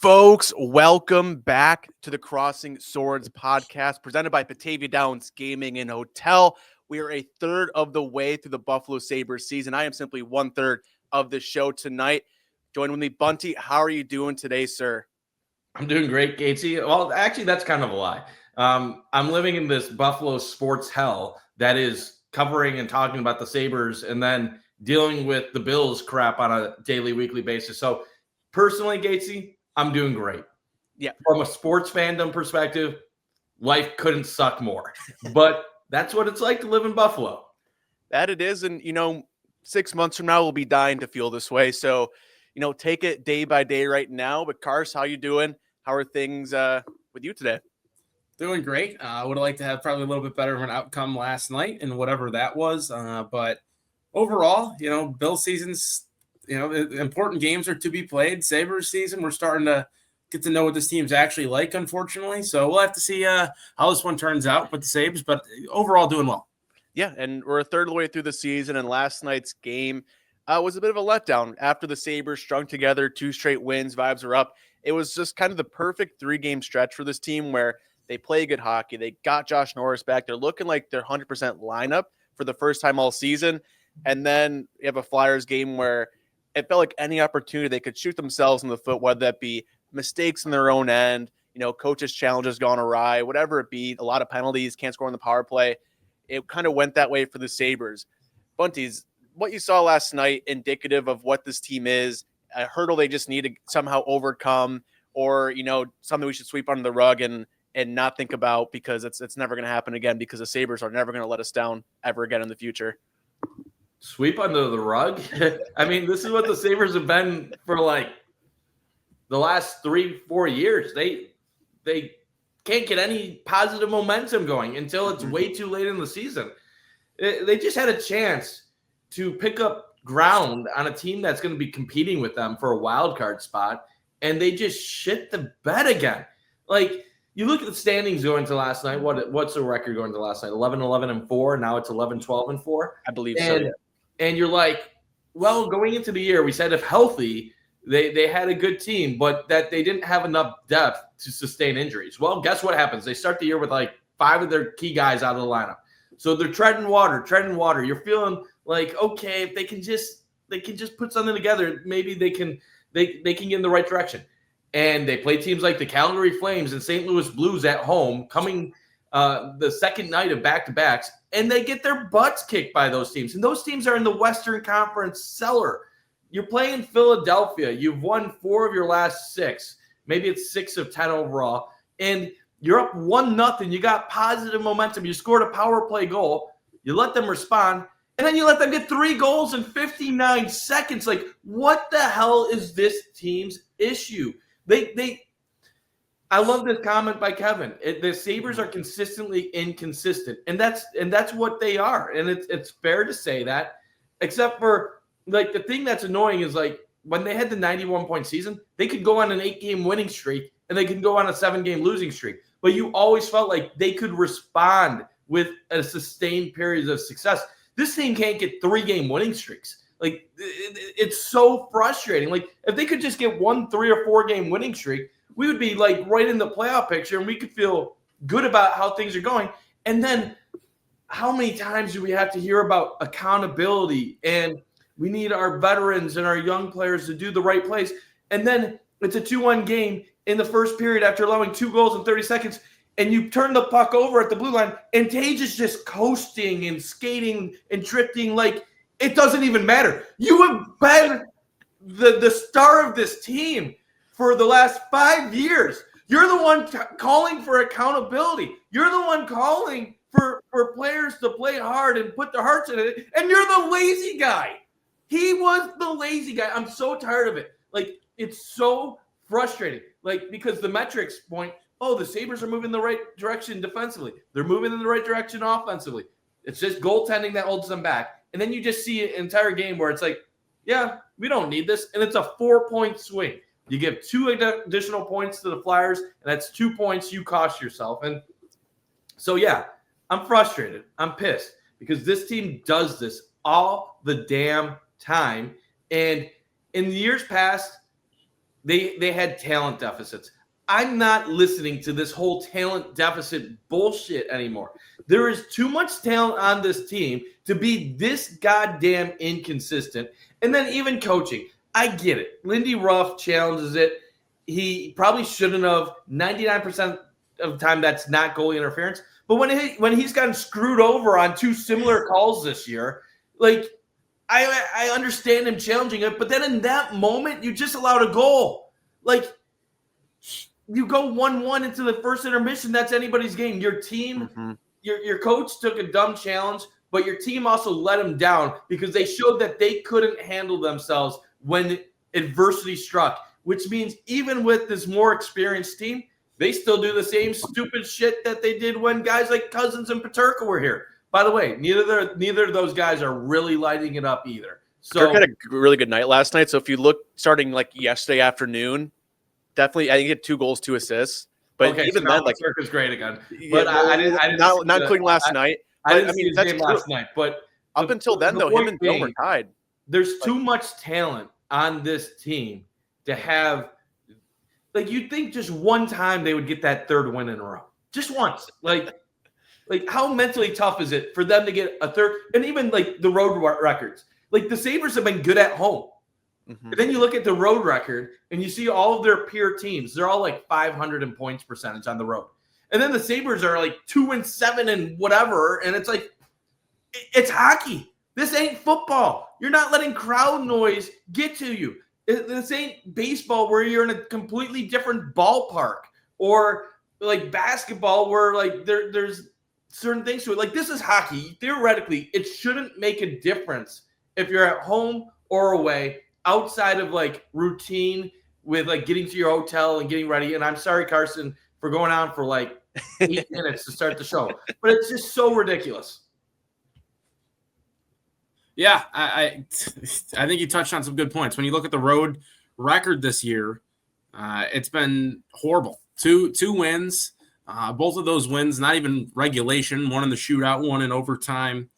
Folks, welcome back to the Crossing Swords podcast presented by Batavia Downs Gaming and Hotel. We are a third of the way through the Buffalo Sabres season. I am simply 1/3 of the show tonight. Joining with me, Bunty. How are you doing today, sir? I'm doing great, Gatesy. Well, actually, that's kind of a lie. I'm living in this Buffalo sports hell that is covering and talking about the Sabres and then dealing with the Bills crap on a daily, weekly basis. So personally, Gatesy, I'm doing great. Yeah. From a sports fandom perspective, life couldn't suck more. But that's what it's like to live in Buffalo. That it is. And, 6 months from now, we'll be dying to feel this way. So, take it day by day right now. But, Carson, how you doing? How are things with you today? Doing great. Would have liked to have probably a little bit better of an outcome last night and whatever that was. But overall, Bill season's, important games are to be played. Sabres season, we're starting to get to know what this team's actually like, unfortunately. So we'll have to see how this one turns out with the Sabres, but overall doing well. Yeah, and we're a third of the way through the season, and last night's game was a bit of a letdown. After the Sabres strung together 2 straight wins, vibes are up. It was just kind of the perfect 3-game stretch for this team where they play good hockey. They got Josh Norris back. They're looking like their 100% lineup for the first time all season. And then you have a Flyers game where it felt like any opportunity they could shoot themselves in the foot, whether that be mistakes in their own end, coaches' challenges gone awry, whatever it be, a lot of penalties, can't score on the power play. It kind of went that way for the Sabres. Bunties, what you saw last night indicative of what this team is, a hurdle they just need to somehow overcome, or, something we should sweep under the rug and not think about because it's never going to happen again because the Sabres are never going to let us down ever again in the future. Sweep under the rug? I mean, this is what the Sabres have been for like the last 3-4 years. They can't get any positive momentum going until it's way too late in the season. They just had a chance to pick up ground on a team that's going to be competing with them for a wild card spot, and they just shit the bed again. Like, you look at the standings going to last night. What's the record going to last night? 11-11-4. Now it's 11-12-4. I believe so. And you're like, well, going into the year, we said if healthy, they had a good team, but that they didn't have enough depth to sustain injuries. Well, guess what happens? They start the year with like 5 of their key guys out of the lineup. So they're treading water. You're feeling like, okay, if they can just put something together, maybe they can get in the right direction. And they play teams like the Calgary Flames and St. Louis Blues at home, coming the second night of back-to-backs, and they get their butts kicked by those teams. And those teams are in the Western Conference cellar. You're playing Philadelphia. You've won 4 of your last 6. Maybe it's 6 of 10 overall. And you're up 1-0. You got positive momentum. You scored a power play goal. You let them respond. And then you let them get 3 goals in 59 seconds. Like, what the hell is this team's issue? I love this comment by Kevin. The Sabres are consistently inconsistent, and that's what they are. And it's fair to say that, except for like the thing that's annoying is like when they had the 91-point season, they could go on an 8-game winning streak and they could go on a 7-game losing streak. But you always felt like they could respond with a sustained period of success. This team can't get 3-game winning streaks. Like, it's so frustrating. Like, if they could just get 1 3 or 4-game winning streak, we would be like right in the playoff picture and we could feel good about how things are going. And then how many times do we have to hear about accountability and we need our veterans and our young players to do the right plays? And then it's a 2-1 game in the first period after allowing 2 goals in 30 seconds. And you turn the puck over at the blue line and Tage is just coasting and skating and drifting like it doesn't even matter. You have been the star of this team for the last 5 years. You're the one calling for accountability. You're the one calling for players to play hard and put their hearts in it. And you're the lazy guy. He was the lazy guy. I'm so tired of it. Like, it's so frustrating. Like, because the metrics point, oh, the Sabres are moving in the right direction defensively. They're moving in the right direction offensively. It's just goaltending that holds them back. And then you just see an entire game where it's like, yeah, we don't need this. And it's a 4-point swing. You give 2 additional points to the Flyers, and that's 2 points you cost yourself. And so, yeah, I'm frustrated. I'm pissed because this team does this all the damn time. And in the years past, they had talent deficits. I'm not listening to this whole talent deficit bullshit anymore. There is too much talent on this team to be this goddamn inconsistent. And then even coaching, I get it. Lindy Ruff challenges it. He probably shouldn't have. 99% of the time, that's not goalie interference. But when he's gotten screwed over on 2 similar calls this year, like I understand him challenging it. But then in that moment, you just allowed a goal. Like, you go 1-1 into the first intermission. That's anybody's game. Your team, your coach took a dumb challenge, but your team also let him down because they showed that they couldn't handle themselves when adversity struck, which means even with this more experienced team, they still do the same stupid shit that they did when guys like Cousins and Peterka were here. By the way, neither of those guys are really lighting it up either. So Kirk had a really good night last night. So if you look starting like yesterday afternoon, definitely I think he had 2 goals, 2 assists. But okay, even so then, like Kirk is great again. But yeah, I didn't not including last night. I didn't I mean, see his that's game true. last night. But Up until then, though, him and Bill were tied. There's too much talent on this team to have. Like, you'd think just one time they would get that 3rd win in a row. Just once. Like how mentally tough is it for them to get a 3rd? And even, like, the road records. Like, the Sabres have been good at home. And then you look at the road record, and you see all of their peer teams. They're all, like, 500 in points percentage on the road. And then the Sabres are, like, 2-7 and whatever. And it's like, it's hockey. This ain't football. You're not letting crowd noise get to you. This ain't baseball where you're in a completely different ballpark, or like basketball where like there's certain things to it. Like, this is hockey. Theoretically, it shouldn't make a difference if you're at home or away outside of like routine with like getting to your hotel and getting ready. And I'm sorry, Carson, for going on for like 8 minutes to start the show, but it's just so ridiculous. Yeah, I think you touched on some good points. When you look at the road record this year, it's been horrible. Two wins, both of those wins, not even regulation, one in the shootout, one in overtime.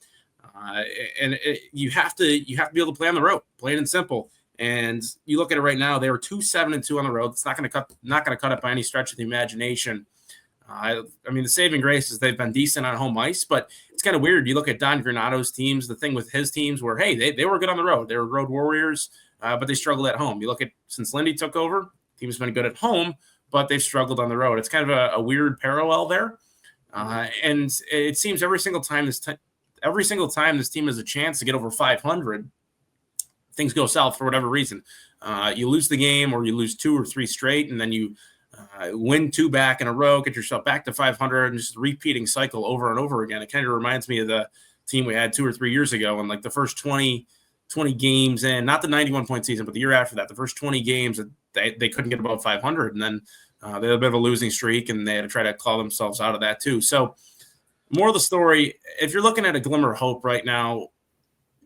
You have to be able to play on the road, plain and simple. And you look at it right now, they were 2-7-2 on the road. It's not going to cut it by any stretch of the imagination. I mean, the saving grace is they've been decent on home ice, but it's kind of weird. You look at Don Granato's teams, the thing with his teams where, hey, they were good on the road. They were road warriors, but they struggled at home. You look at since Lindy took over, team's been good at home, but they've struggled on the road. It's kind of a weird parallel there. And it seems every single time this team has a chance to get over 500, things go south for whatever reason. You lose the game or you lose 2 or 3 straight, and then you win 2 back in a row, get yourself back to 500, and just repeating cycle over and over again. It kind of reminds me of the team we had 2 or 3 years ago, and like the first 20 games in, not the 91-point season, but the year after that, the first 20 games, they couldn't get above 500, and then they had a bit of a losing streak, and they had to try to claw themselves out of that too. So more of the story, if you're looking at a glimmer of hope right now,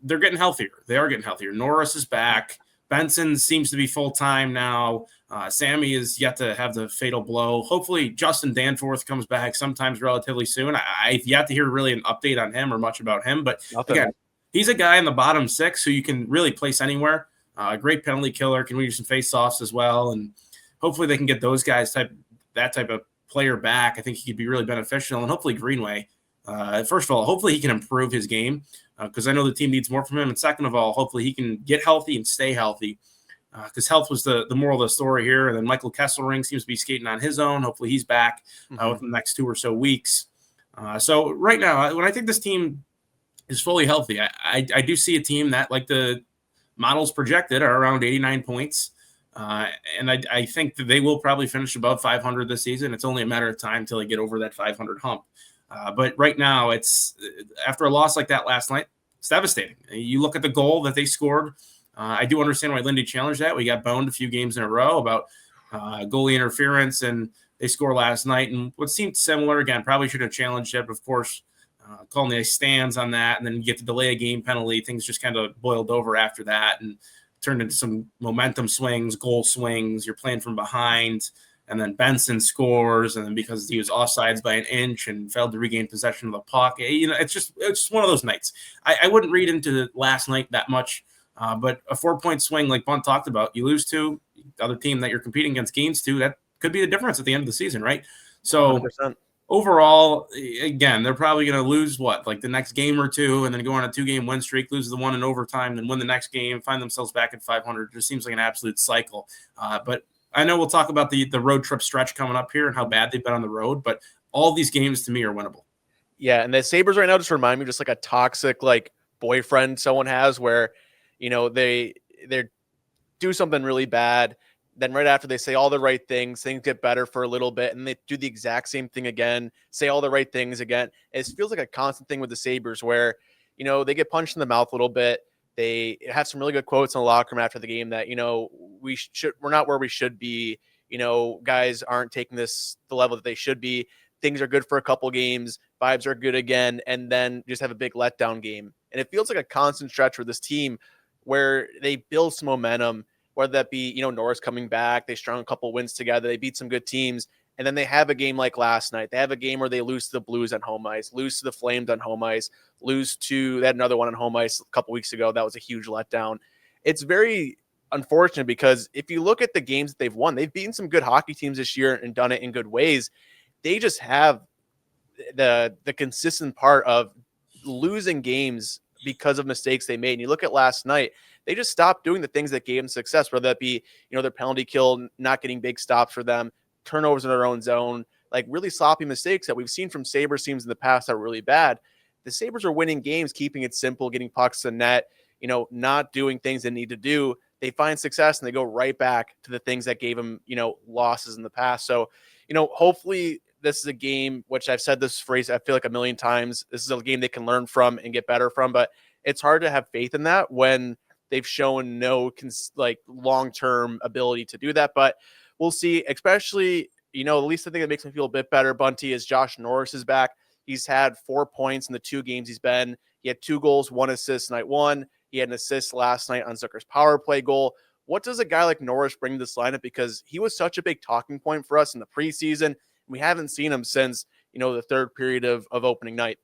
they're getting healthier. They are getting healthier. Norris is back. Benson seems to be full-time now. Sammy is yet to have the fatal blow. Hopefully Justin Danforth comes back sometimes relatively soon. I've yet to hear really an update on him or much about him. But again, he's a guy in the bottom 6 who you can really place anywhere. Great penalty killer, can win you some face-offs as well. And hopefully they can get those guys, that type of player back. I think he could be really beneficial. And hopefully Greenway, first of all, hopefully he can improve his game because I know the team needs more from him. And second of all, hopefully he can get healthy and stay healthy. Because health was the moral of the story here. And then Michael Kesselring seems to be skating on his own. Hopefully he's back within the next 2 or so weeks. So right now, when I think this team is fully healthy, I do see a team that, like the models projected, are around 89 points. And I think that they will probably finish above 500 this season. It's only a matter of time until they get over that 500 hump. But right now, it's after a loss like that last night, it's devastating. You look at the goal that they scored. I do understand why Lindy challenged that. We got boned a few games in a row about goalie interference, and they score last night. And what seemed similar, again, probably should have challenged it, but of course, calling the ice stands on that, and then you get to delay a game penalty. Things just kind of boiled over after that and turned into some momentum swings, goal swings. You're playing from behind, and then Benson scores, and then because he was offsides by an inch and failed to regain possession of the puck, it's just one of those nights. I wouldn't read into last night that much. But a 4-point swing, like Bundt talked about, you lose 2, other team that you're competing against gains to, that could be the difference at the end of the season, right? So 100%. Overall, again, they're probably going to lose like the next game or two, and then go on a 2-game win streak, lose the one in overtime, then win the next game, find themselves back at 500. It just seems like an absolute cycle. But I know we'll talk about the road trip stretch coming up here and how bad they've been on the road, but all these games to me are winnable. Yeah, and the Sabres right now just remind me just like a toxic like boyfriend someone has where, they do something really bad. Then right after they say all the right things get better for a little bit, and they do the exact same thing again, say all the right things again. It feels like a constant thing with the Sabres where, they get punched in the mouth a little bit. They have some really good quotes in the locker room after the game that, we're not where we should be. Guys aren't taking this the level that they should be. Things are good for a couple games. Vibes are good again. And then just have a big letdown game. And it feels like a constant stretch for this team where they build some momentum, whether that be, Norris coming back, they strung a couple wins together, they beat some good teams, and then they have a game like last night. They have a game where they lose to the Blues on home ice, lose to the Flames on home ice, they had another one on home ice a couple weeks ago. That was a huge letdown. It's very unfortunate because if you look at the games that they've won, they've beaten some good hockey teams this year and done it in good ways. They just have the consistent part of losing games because of mistakes they made. And you look at last night, they just stopped doing the things that gave them success, whether that be, their penalty kill, not getting big stops for them, turnovers in their own zone, like really sloppy mistakes that we've seen from Sabres teams in the past that are really bad. The Sabres are winning games, keeping it simple, getting pucks to net, not doing things they need to do. They find success and they go right back to the things that gave them, losses in the past. So, hopefully this is a game, which I've said this phrase, I feel like a million times, this is a game they can learn from and get better from, but it's hard to have faith in that when they've shown no long-term ability to do that. But we'll see, especially, at least the thing that makes me feel a bit better, Bunty, is Josh Norris is back. He's had 4 points in the 2 games he's been. He had 2 goals, 1 assist night 1. He had an assist last night on Zucker's power play goal. What does a guy like Norris bring to this lineup? Because he was such a big talking point for us in the preseason. We haven't seen him since, the third period of opening night.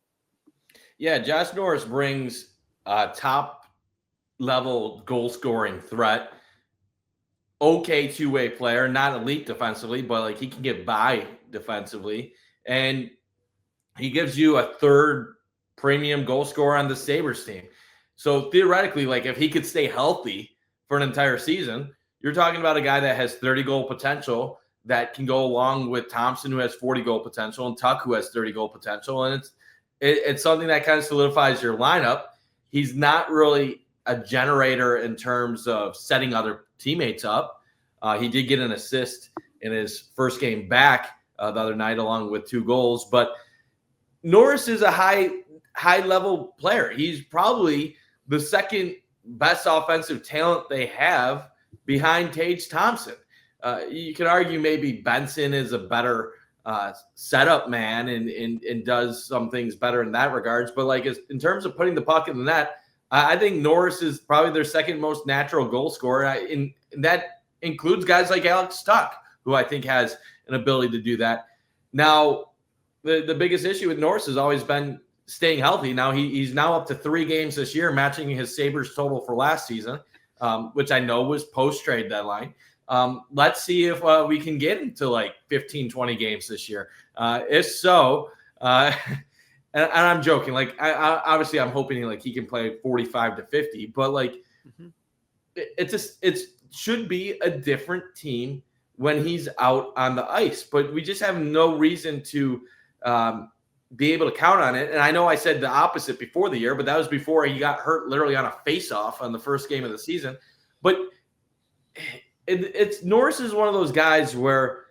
Yeah, Josh Norris brings top level goal scoring threat. Okay, two-way player, not elite defensively, but he can get by defensively. And he gives you a third premium goal scorer on the Sabres team. So theoretically, if he could stay healthy for an entire season, you're talking about a guy that has 30 goal potential that can go along with Thompson, who has 40 goal potential, and Tuck, who has 30 goal potential. And it's something that kind of solidifies your lineup. He's not really a generator in terms of setting other teammates up. He did get an assist in his first game back the other night, along with 2 goals. But Norris is a high level player. He's probably the second best offensive talent they have behind Tage Thompson. You can argue maybe Benson is a better setup man and does some things better in that regards. But in terms of putting the puck in the net, I think Norris is probably their second most natural goal scorer. And that includes guys like Alex Tuck, who I think has an ability to do that. Now, the biggest issue with Norris has always been staying healthy. Now he's now up to 3 games this year, matching his Sabres total for last season, which I know was post-trade deadline. Let's see if we can get him to 15, 20 games this year. If so, and I'm joking. Obviously I'm hoping he can play 45 to 50, but it should be a different team when he's out on the ice. But we just have no reason to be able to count on it. And I know I said the opposite before the year, but that was before he got hurt literally on a face-off on the first game of the season. But it's Norris is one of those guys where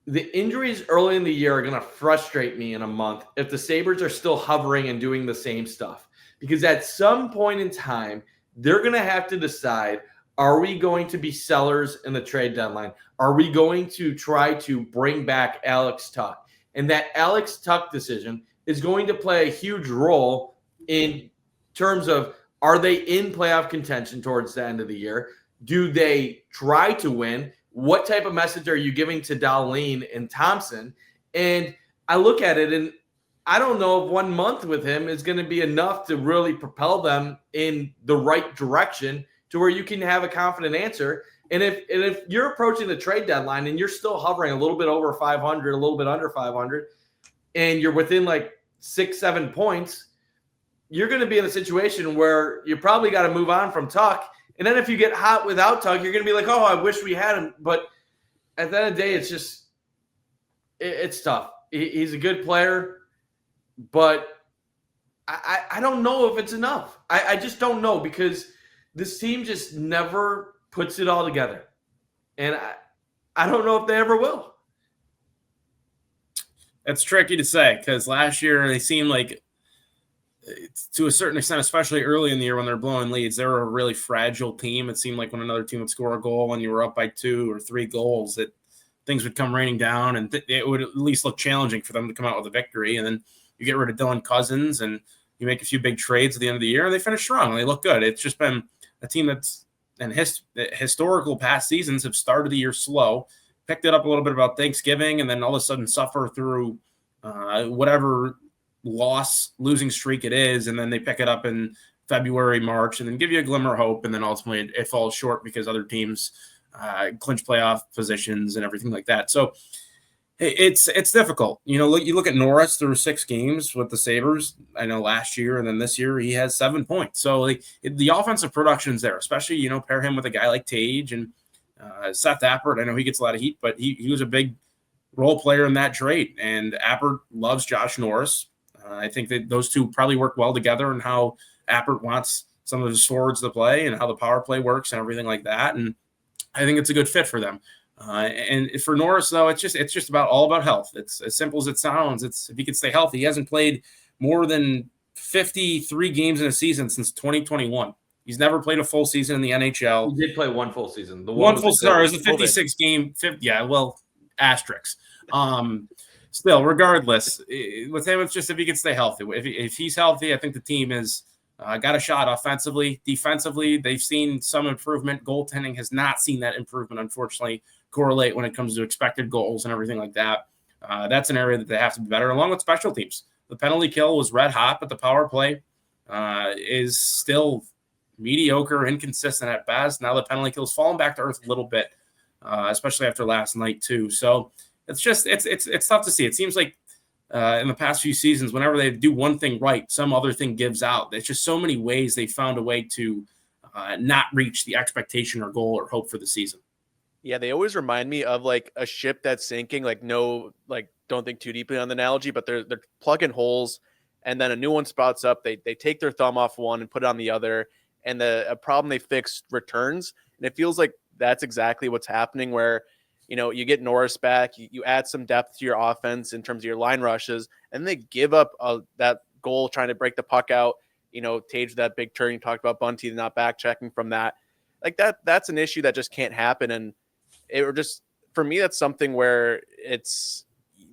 the injuries early in the year are going to frustrate me in a month if the Sabres are still hovering and doing the same stuff. Because at some point in time, they're going to have to decide, are we going to be sellers in the trade deadline? Are we going to try to bring back Alex Tuck? And that Alex Tuck decision is going to play a huge role in terms of, are they in playoff contention towards the end of the year? Do they try to win? What type of message are you giving to Dahlin and Thompson? And I look at it, and I don't know if 1 month with him is going to be enough to really propel them in the right direction to where you can have a confident answer. And if you're approaching the trade deadline and you're still hovering a little bit over 500, a little bit under 500, and you're within like 6-7 points, you're going to be in a situation where you probably got to move on from Tuck. And then if you get hot without Tuck, you're going to be like, oh, I wish we had him. But at the end of the day, it's tough. He's a good player, but I don't know if it's enough. I just don't know, because this team just never puts it all together. And I don't know if they ever will. It's tricky to say, because last year they seemed like, to a certain extent, especially early in the year when they're blowing leads, they were a really fragile team. It seemed like when another team would score a goal and you were up by 2 or 3 goals, that things would come raining down, and it would at least look challenging for them to come out with a victory. And then you get rid of Dylan Cousins and you make a few big trades at the end of the year, and they finish strong and they look good. It's just been a team that's in historical past seasons have started the year slow, picked it up a little bit about Thanksgiving, and then all of a sudden suffer through whatever losing streak it is, and then they pick it up in February, March, and then give you a glimmer of hope, and then ultimately it falls short because other teams clinch playoff positions and everything like that. So it's difficult. You look at Norris through 6 games with the Sabres. I know last year, and then this year he has 7 points. So the offensive production's there, especially pair him with a guy like Tage and Seth Appert. I know he gets a lot of heat, but he was a big role player in that trade. And Appert loves Josh Norris. I think that those two probably work well together, and how Appert wants some of his forwards to play and how the power play works and everything like that. And I think it's a good fit for them. And for Norris, though, it's just all about health. It's as simple as it sounds. It's if he can stay healthy. He hasn't played more than 53 games in a season since 2021. He's never played a full season in the NHL. He did play one full season. It was a 56 game. Asterisks. Still, regardless, with him, it's just if he can stay healthy. If he's healthy, I think the team has got a shot offensively. Defensively, they've seen some improvement. Goaltending has not seen that improvement, unfortunately, correlate when it comes to expected goals and everything like that. That's an area that they have to be better, along with special teams. The penalty kill was red hot, but the power play is still mediocre, inconsistent at best. Now the penalty kill's fallen back to earth a little bit, especially after last night too. So it's tough to see. It seems like in the past few seasons, whenever they do one thing right, some other thing gives out. There's just so many ways they found a way to not reach the expectation or goal or hope for the season. Yeah, they always remind me of like a ship that's sinking. Don't think too deeply on the analogy, but they're plugging holes, and then a new one sprouts up. They take their thumb off one and put it on the other, and a problem they fixed returns. And it feels like that's exactly what's happening, where you get Norris back, you add some depth to your offense in terms of your line rushes, and they give up that goal trying to break the puck out. Tage, that big turn you talked about, Bundt not back checking from that. Like that's an issue that just can't happen. And for me, that's something where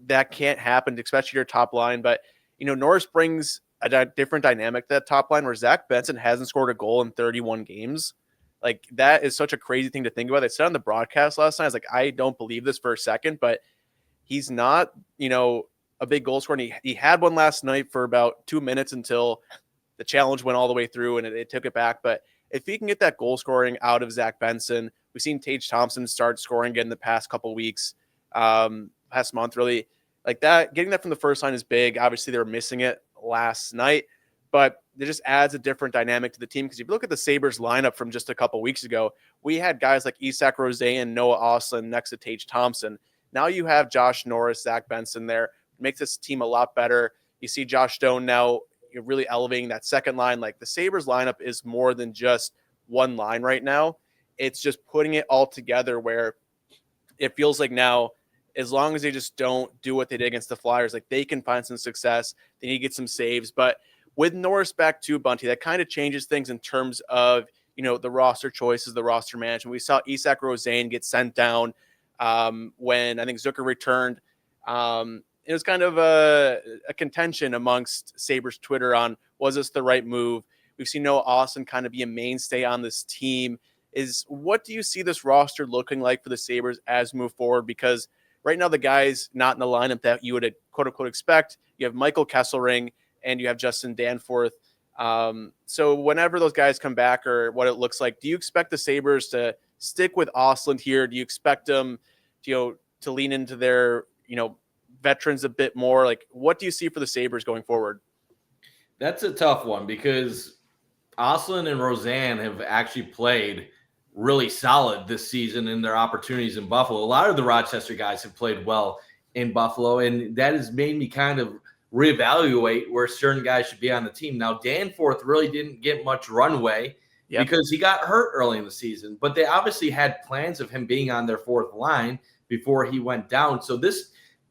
that can't happen, especially your top line. But, Norris brings a different dynamic to that top line, where Zach Benson hasn't scored a goal in 31 games. Like, that is such a crazy thing to think about. They said on the broadcast last night, I was like, I don't believe this for a second, but he's not, a big goal scorer. And he had one last night for about 2 minutes until the challenge went all the way through and it took it back. But if he can get that goal scoring out of Zach Benson, we've seen Tage Thompson start scoring again the past couple weeks, past month, really. Like that, getting that from the first line is big. Obviously, they were missing it last night, but it just adds a different dynamic to the team. Because if you look at the Sabres lineup from just a couple weeks ago, we had guys like Isak Rose and Noah Ostlund next to Tage Thompson. Now you have Josh Norris, Zach Benson there. It makes this team a lot better. You see Josh Stone now really elevating that second line. Like the Sabres lineup is more than just one line right now. It's just putting it all together where it feels like now, as long as they just don't do what they did against the Flyers, like they can find some success. They need to get some saves. But with Norris back to Bundt, that kind of changes things in terms of, the roster choices, the roster management. We saw Isak Rosén get sent down when I think Zucker returned. It was kind of a contention amongst Sabres Twitter on, was this the right move? We've seen Noah Ostlund kind of be a mainstay on this team. What do you see this roster looking like for the Sabres as we move forward? Because right now, the guys not in the lineup that you would quote unquote expect, you have Michael Kesselring and you have Justin Danforth. So whenever those guys come back or what it looks like, do you expect the Sabres to stick with Ostlund here? Do you expect them, to lean into their, veterans a bit more? Like, what do you see for the Sabres going forward? That's a tough one because Ostlund and Roseanne have actually played really solid this season in their opportunities in Buffalo. A lot of the Rochester guys have played well in Buffalo, and that has made me kind of reevaluate where certain guys should be on the team. Now, Danforth really didn't get much runway because he got hurt early in the season, but they obviously had plans of him being on their fourth line before he went down. So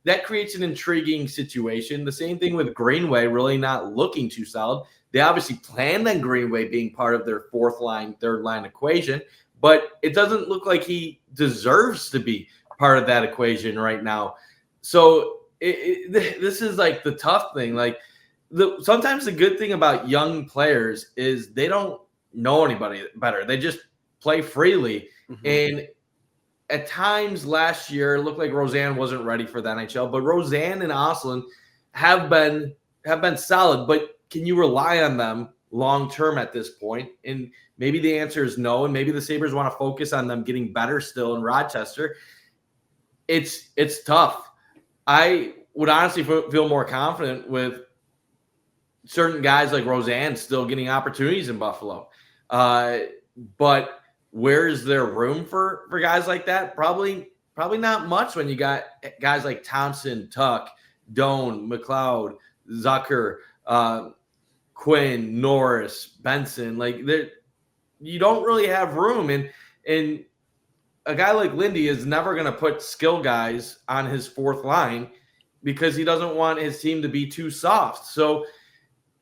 that creates an intriguing situation. The same thing with Greenway really not looking too solid. They obviously planned on Greenway being part of their fourth line, third line equation, but it doesn't look like he deserves to be part of that equation right now. So this is like the tough thing. Like sometimes the good thing about young players is they don't know anybody better. They just play freely. Mm-hmm. And at times last year, it looked like Roseanne wasn't ready for the NHL, but Roseanne and Ostlund have been solid. But can you rely on them long term at this point? And maybe the answer is no. And maybe the Sabres want to focus on them getting better still in Rochester. It's tough. I would honestly feel more confident with certain guys like Roseanne still getting opportunities in Buffalo. But where is there room for guys like that? Probably not much when you got guys like Thompson, Tuck, Doan, McLeod, Zucker, Quinn, Norris, Benson. Like you don't really have room. And a guy like Lindy is never going to put skill guys on his fourth line because he doesn't want his team to be too soft. So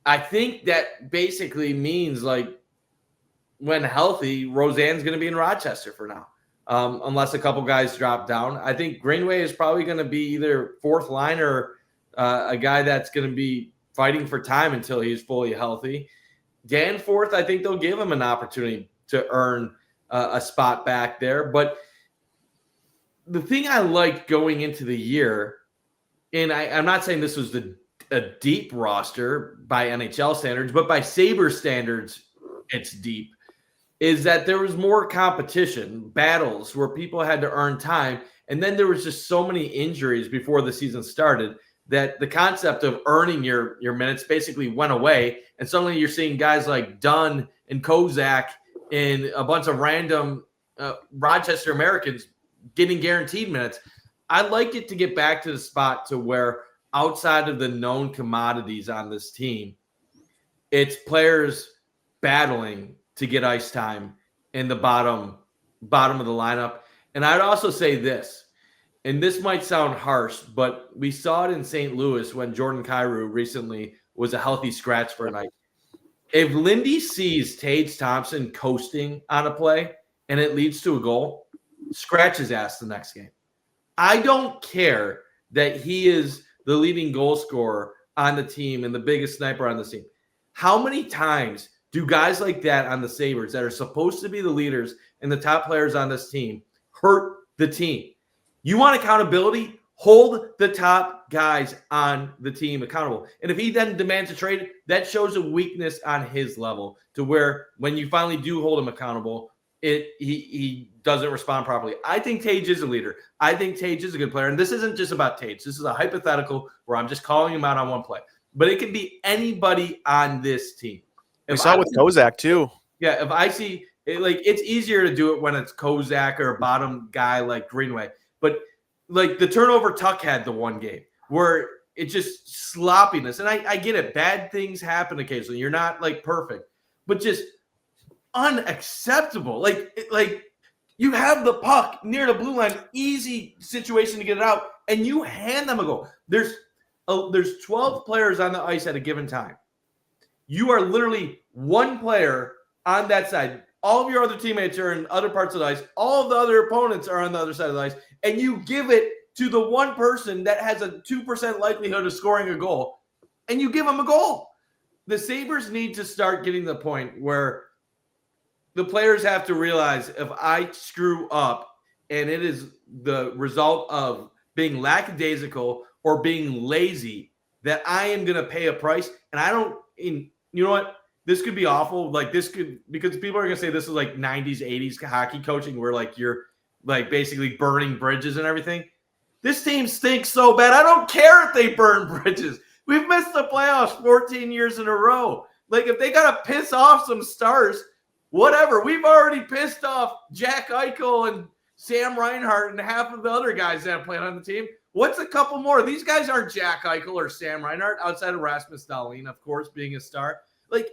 I think that basically means like when healthy, Roseanne's going to be in Rochester for now, unless a couple guys drop down. I think Greenway is probably going to be either fourth line or a guy that's going to be fighting for time until he's fully healthy. Danforth, I think they'll give him an opportunity to earn a spot back there. But the thing I liked going into the year, and I'm not saying this was a deep roster by NHL standards, but by Sabres standards, it's deep, is that there was more competition, battles where people had to earn time. And then there was just so many injuries before the season started that the concept of earning your minutes basically went away. And suddenly you're seeing guys like Dunn and Kozak and a bunch of random Rochester Americans getting guaranteed minutes. I'd like it to get back to the spot to where outside of the known commodities on this team, it's players battling to get ice time in the bottom of the lineup. And I'd also say this, and this might sound harsh, but we saw it in St. Louis when Jordan Kyrou recently was a healthy scratch for a night. If Lindy sees Tage Thompson coasting on a play and it leads to a goal, scratch his ass the next game. I don't care that he is the leading goal scorer on the team and the biggest sniper on the team. How many times do guys like that on the Sabres that are supposed to be the leaders and the top players on this team hurt the team? You want accountability? Hold the top guys on the team accountable. And if he then demands a trade, that shows a weakness on his level to where when you finally do hold him accountable, he doesn't respond properly. I think Tage is a leader. I think Tage is a good player. And this isn't just about Tage. This is a hypothetical where I'm just calling him out on one play. But it can be anybody on this team. We saw it with Kozak too. Yeah, if I see it's easier to do it when it's Kozak or a bottom guy like Greenway. But like the turnover Tuck had the one game where it's just sloppiness. And I get it. Bad things happen occasionally. You're not like perfect, but just unacceptable. Like you have the puck near the blue line, easy situation to get it out, and you hand them a goal. There's 12 players on the ice at a given time. You are literally one player on that side. All of your other teammates are in other parts of the ice. All of the other opponents are on the other side of the ice. And you give it to the one person that has a 2% likelihood of scoring a goal, and you give them a goal. The Sabres need to start getting to the point where the players have to realize if I screw up and it is the result of being lackadaisical or being lazy, that I am going to pay a price. And you know what? this could be awful. Like this could, because people are going to say this is like 90s, 80s hockey coaching where like you're like basically burning bridges and everything. This team stinks so bad. I don't care if they burn bridges. We've missed the playoffs 14 years in a row. Like if they got to piss off some stars, whatever. We've already pissed off Jack Eichel and Sam Reinhart and half of the other guys that have played on the team. What's a couple more? These guys aren't Jack Eichel or Sam Reinhart outside of Rasmus Dahlin, of course, being a star. Like,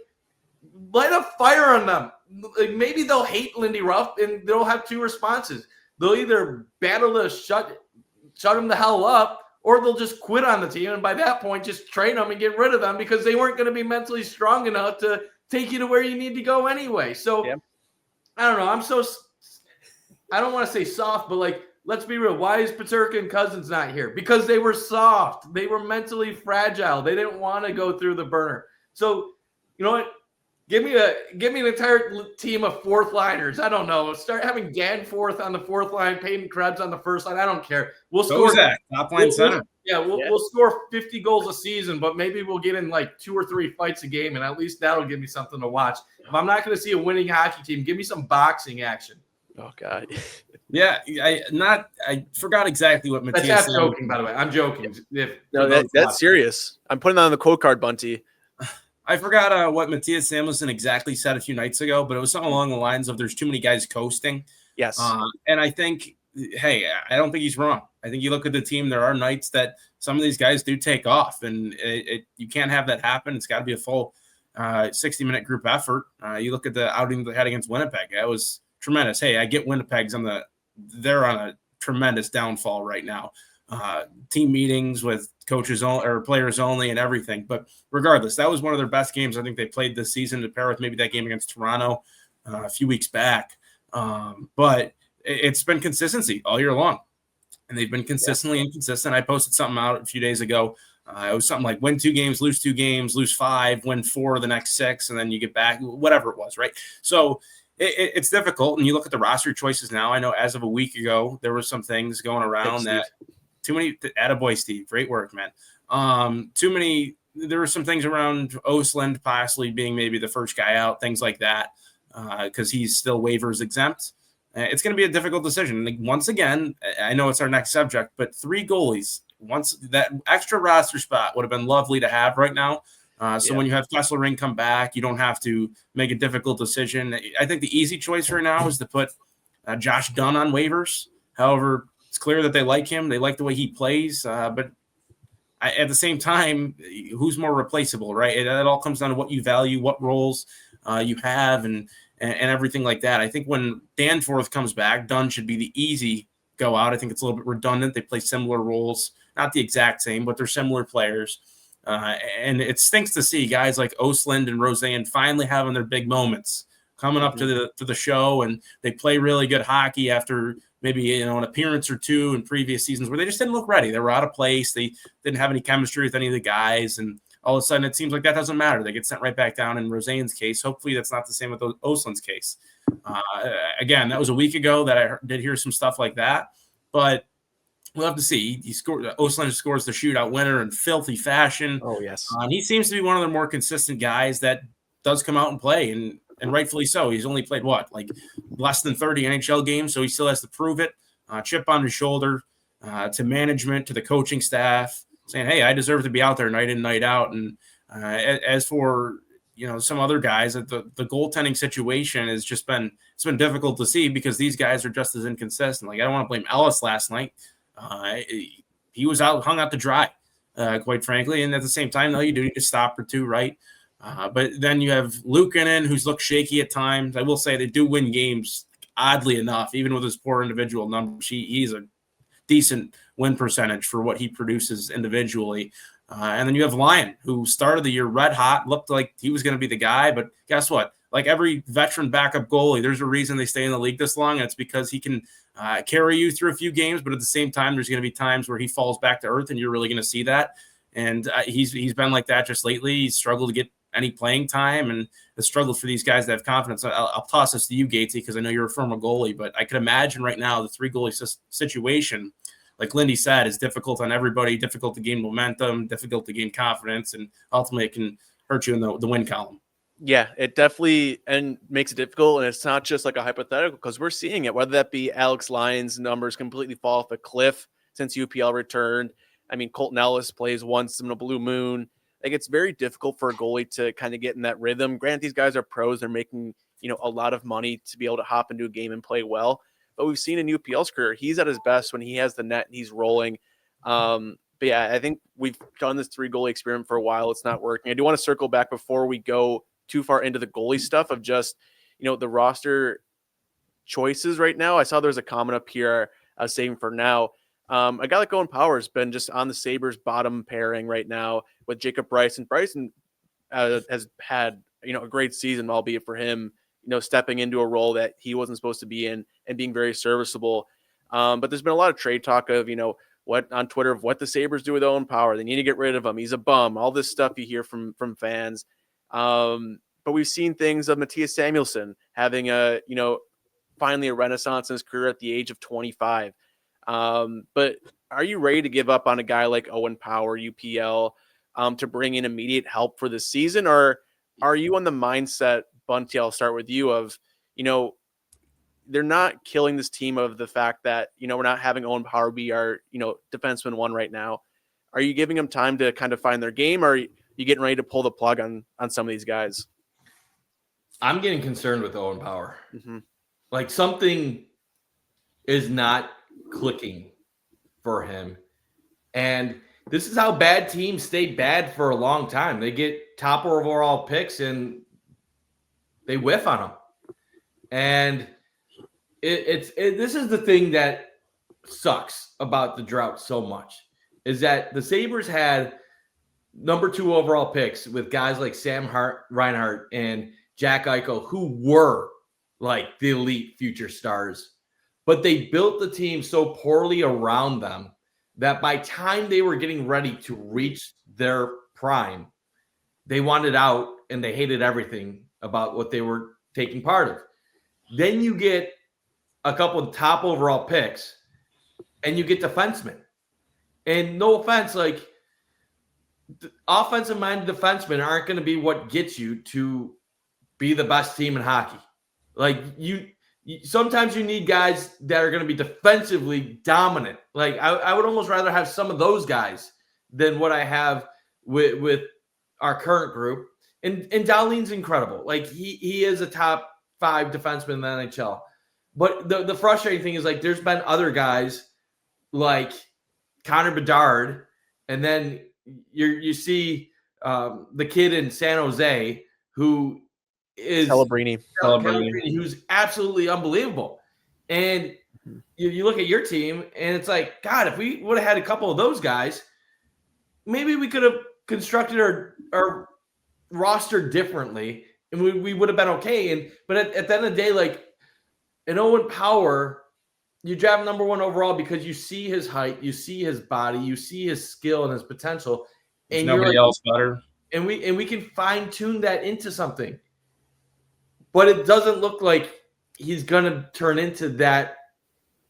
light a fire on them. Like, maybe they'll hate Lindy Ruff and they'll have two responses. They'll either battle to shut him the hell up, or they'll just quit on the team. And by that point, just trade them and get rid of them because they weren't going to be mentally strong enough to take you to where you need to go anyway. So, I don't know. I don't want to say soft, but like, let's be real. Why is Peterka and Cousins not here? Because they were soft. They were mentally fragile. They didn't want to go through the burner. So, you know what? Give me an entire team of fourth liners. I don't know. Start having Dan Forth on the fourth line, Peyton Krebs on the first line. I don't care. We'll score that top line center. We'll score 50 goals a season, but maybe we'll get in like 2 or 3 fights a game, and at least that'll give me something to watch. If I'm not going to see a winning hockey team, give me some boxing action. Oh God. Yeah, I forgot exactly what Matthias. That's not joking, by the way. I'm joking. That's serious. I'm putting that on the quote card, Bunty. I forgot what Matthias Samuelsson exactly said a few nights ago, but it was something along the lines of there's too many guys coasting. Yes. And I think, hey, I don't think he's wrong. I think you look at the team, there are nights that some of these guys do take off, and you can't have that happen. It's got to be a full 60-minute group effort. You look at the outing they had against Winnipeg. That was tremendous. Hey, I get Winnipeg's they're on a tremendous downfall right now. Team meetings with coaches or players only and everything. But regardless, that was one of their best games I think they played this season, to pair with maybe that game against Toronto a few weeks back. But it's been consistency all year long, and they've been consistently inconsistent. I posted something out a few days ago. It was something like win 2 games, lose 2 games, lose 5, win 4 of the next 6, and then you get back, whatever it was, right? So it's difficult, and you look at the roster choices now. I know as of a week ago, there were some things going around that too many. Attaboy, Steve, great work, man. There were some things around Östlund possibly being maybe the first guy out, things like that, because he's still waivers exempt. It's going to be a difficult decision. Like, once again, I know it's our next subject, but 3 goalies. Once that extra roster spot would have been lovely to have right now. When you have Kesselring come back, you don't have to make a difficult decision. I think the easy choice right now is to put Josh Dunn on waivers. However, it's clear that they like him. They like the way he plays. But at the same time, who's more replaceable, right? It all comes down to what you value, what roles you have, and everything like that. I think when Danforth comes back, Dunn should be the easy go out. I think it's a little bit redundant. They play similar roles, not the exact same, but they're similar players. And it stinks to see guys like Östlund and Roseanne finally having their big moments, coming up to the show, and they play really good hockey after maybe an appearance or 2 in previous seasons where they just didn't look ready. They were out of place. They didn't have any chemistry with any of the guys, and all of a sudden it seems like that doesn't matter. They get sent right back down. In Roseanne's case, hopefully that's not the same with Östlund's case. Again, that was a week ago that I did hear some stuff like that, but we'll have to see. Östlund scores the shootout winner in filthy fashion. Oh, yes. He seems to be one of the more consistent guys that does come out and play, and rightfully so. He's only played, like less than 30 NHL games, so he still has to prove it. Chip on his shoulder to management, to the coaching staff, saying, hey, I deserve to be out there night in, night out. And as for some other guys, the goaltending situation has just been – it's been difficult to see because these guys are just as inconsistent. Like, I don't want to blame Ellis last night. He was hung out to dry, quite frankly. And at the same time, though, you do need to stop or 2, right? But then you have Luukkonen, who's looked shaky at times. I will say they do win games, oddly enough, even with his poor individual numbers. He's a decent win percentage for what he produces individually. And then you have Lyon, who started the year red hot, looked like he was going to be the guy. But guess what? Like every veteran backup goalie, there's a reason they stay in the league this long, and it's because he can carry you through a few games. But at the same time, there's going to be times where he falls back to earth, and you're really going to see that. And he's been like that just lately. He's struggled to get any playing time, and has struggled for these guys to have confidence. I'll toss this to you, Gatesy, because I know you're a former goalie, but I could imagine right now the 3 goalie situation, like Lindy said, is difficult on everybody, difficult to gain momentum, difficult to gain confidence, and ultimately it can hurt you in the win column. Yeah, it definitely and makes it difficult, and it's not just like a hypothetical because we're seeing it. Whether that be Alex Lyons' numbers completely fall off a cliff since UPL returned. I mean, Colton Ellis plays once in a blue moon. Like it's very difficult for a goalie to kind of get in that rhythm. Granted, these guys are pros; they're making a lot of money to be able to hop into a game and play well. But we've seen in UPL's career, he's at his best when he has the net and he's rolling. But yeah, I think we've done this 3 goalie experiment for a while. It's not working. I do want to circle back before we go too far into the goalie stuff of just, the roster choices right now. I saw there's a comment up here I was saving for now. A guy like Owen Power has been just on the Sabres bottom pairing right now with Jacob Bryson. Bryson has had, a great season, albeit for him, stepping into a role that he wasn't supposed to be in and being very serviceable. But there's been a lot of trade talk of, what on Twitter of what the Sabres do with Owen Power. They need to get rid of him. He's a bum. All this stuff you hear from fans. But we've seen things of Matthias Samuelsson having finally a renaissance in his career at the age of 25. But are you ready to give up on a guy like Owen Power, UPL, to bring in immediate help for this season? Or are you on the mindset, Bunty, I'll start with you, of, they're not killing this team of the fact that, we're not having Owen Power be our, defenseman one right now. Are you giving them time to kind of find their game, or are you getting ready to pull the plug on some of these guys? I'm getting concerned with Owen Power. Mm-hmm. Like something is not clicking for him. And this is how bad teams stay bad for a long time. They get top overall picks and they whiff on them. And this is the thing that sucks about the drought so much, is that the Sabres had number 2 overall picks with guys like Sam Reinhart and Jack Eichel, who were like the elite future stars, but they built the team so poorly around them that by time they were getting ready to reach their prime, they wanted out and they hated everything about what they were taking part of. Then you get a couple of top overall picks and you get defensemen. And no offense, like offensive-minded defensemen aren't going to be what gets you to be the best team in hockey. Like you sometimes you need guys that are going to be defensively dominant. Like I would almost rather have some of those guys than what I have with our current group. And Dahlin's incredible. Like he is a top 5 defenseman in the NHL. But the frustrating thing is, like, there's been other guys like Connor Bedard, and then you see the kid in San Jose who is Celebrini, who's absolutely unbelievable. And you look at your team, and it's like, God, if we would have had a couple of those guys, maybe we could have constructed our roster differently, and we would have been okay. But at the end of the day, like, an Owen Power, you draft number 1 overall because you see his height, you see his body, you see his skill and his potential, and nobody else better. And we can fine tune that into something, but it doesn't look like he's gonna turn into that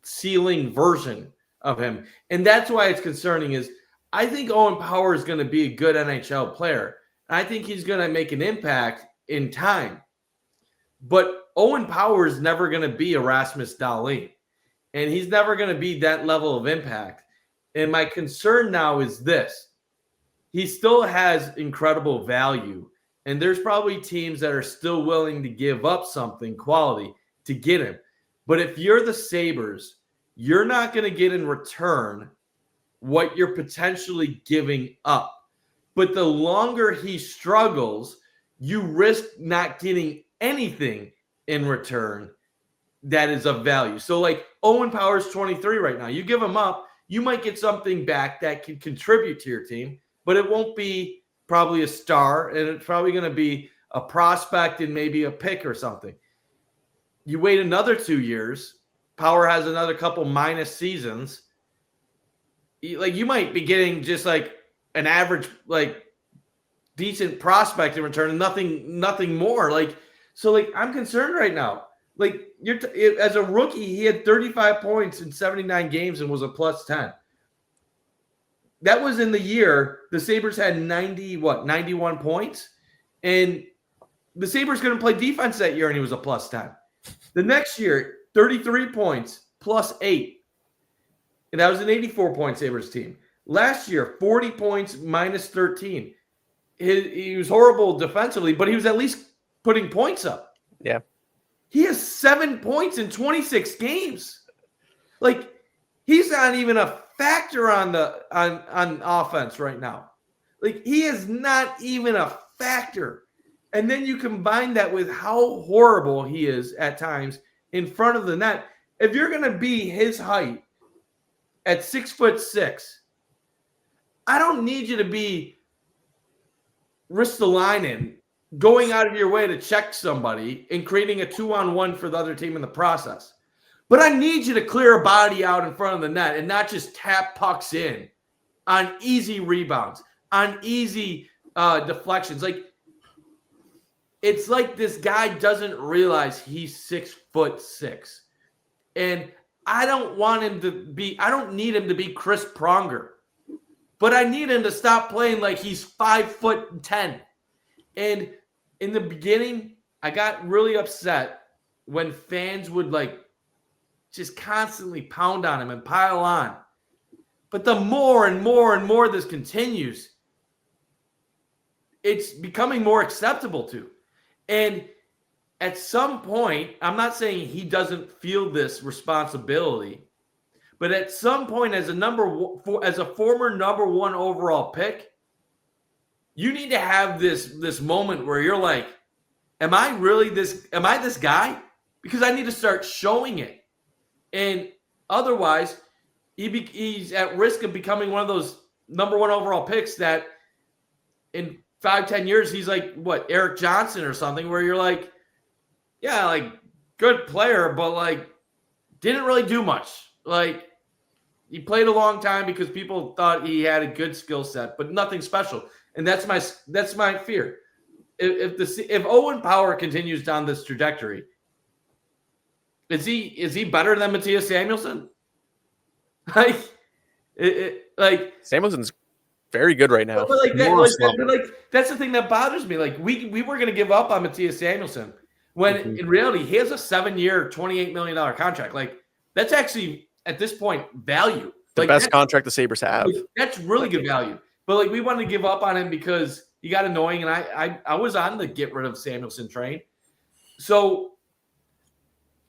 ceiling version of him, and that's why it's concerning. Is I think Owen Power is going to be a good NHL player. I think he's going to make an impact in time, but Owen Power is never going to be a Rasmus Dahlin, and he's never going to be that level of impact. And my concern now is this. He still has incredible value, and there's probably teams that are still willing to give up something quality to get him. But if you're the Sabres, you're not going to get in return what you're potentially giving up. But the longer he struggles, you risk not getting anything in return that is of value. So like Owen Power's 23 right now. You give him up, you might get something back that can contribute to your team, but it won't be probably a star, and it's probably going to be a prospect and maybe a pick or something. You wait another 2 years, Power has another couple minus seasons. Like you might be getting just like an average, like decent prospect in return, and nothing more. Like, so like I'm concerned right now. Like as a rookie, he had 35 points in 79 games and was a +10. That was in the year the Sabres had 91 points. And the Sabres couldn't play defense that year, and he was a plus 10. The next year, 33 points, plus 8. And that was an 84-point Sabres team. Last year, 40 points, minus 13. He was horrible defensively, but he was at least putting points up. Yeah. He has 7 points in 26 games. Like, he's not even a factor on offense right now. Like, he is not even a factor. And then you combine that with how horrible he is at times in front of the net. If you're going to be his height at 6'6", I don't need you to be Ristolainen, going out of your way to check somebody and creating a 2-on-1 for the other team in the process. But I need you to clear a body out in front of the net and not just tap pucks in on easy rebounds, on easy deflections. Like, it's like this guy doesn't realize he's 6'6". And I don't need him to be Chris Pronger. But I need him to stop playing like he's 5'10". And in the beginning, I got really upset when fans would just constantly pound on him and pile on. But the more and more and more this continues, it's becoming more acceptable to. And at some point, I'm not saying he doesn't feel this responsibility, but at some point, as a former number 1 overall pick, you need to have this moment where you're like, am I this guy? Because I need to start showing it. And otherwise, he's at risk of becoming one of those number 1 overall picks that in 5-10 years, he's like, what, Eric Johnson or something, where you're like, yeah, like, good player, but like, didn't really do much. Like, he played a long time because people thought he had a good skill set, but nothing special. And that's my fear. If Owen Power continues down this trajectory, is he better than Mattias Samuelsson? Like Samuelson's very good right now. But that's the thing that bothers me. Like, we were going to give up on Mattias Samuelsson when in reality he has a 7-year, $28 million contract. Like, that's actually at this point value. The best contract the Sabres have. That's really good value. But like, we wanted to give up on him because he got annoying, and I was on the get rid of Samuelsson train. So,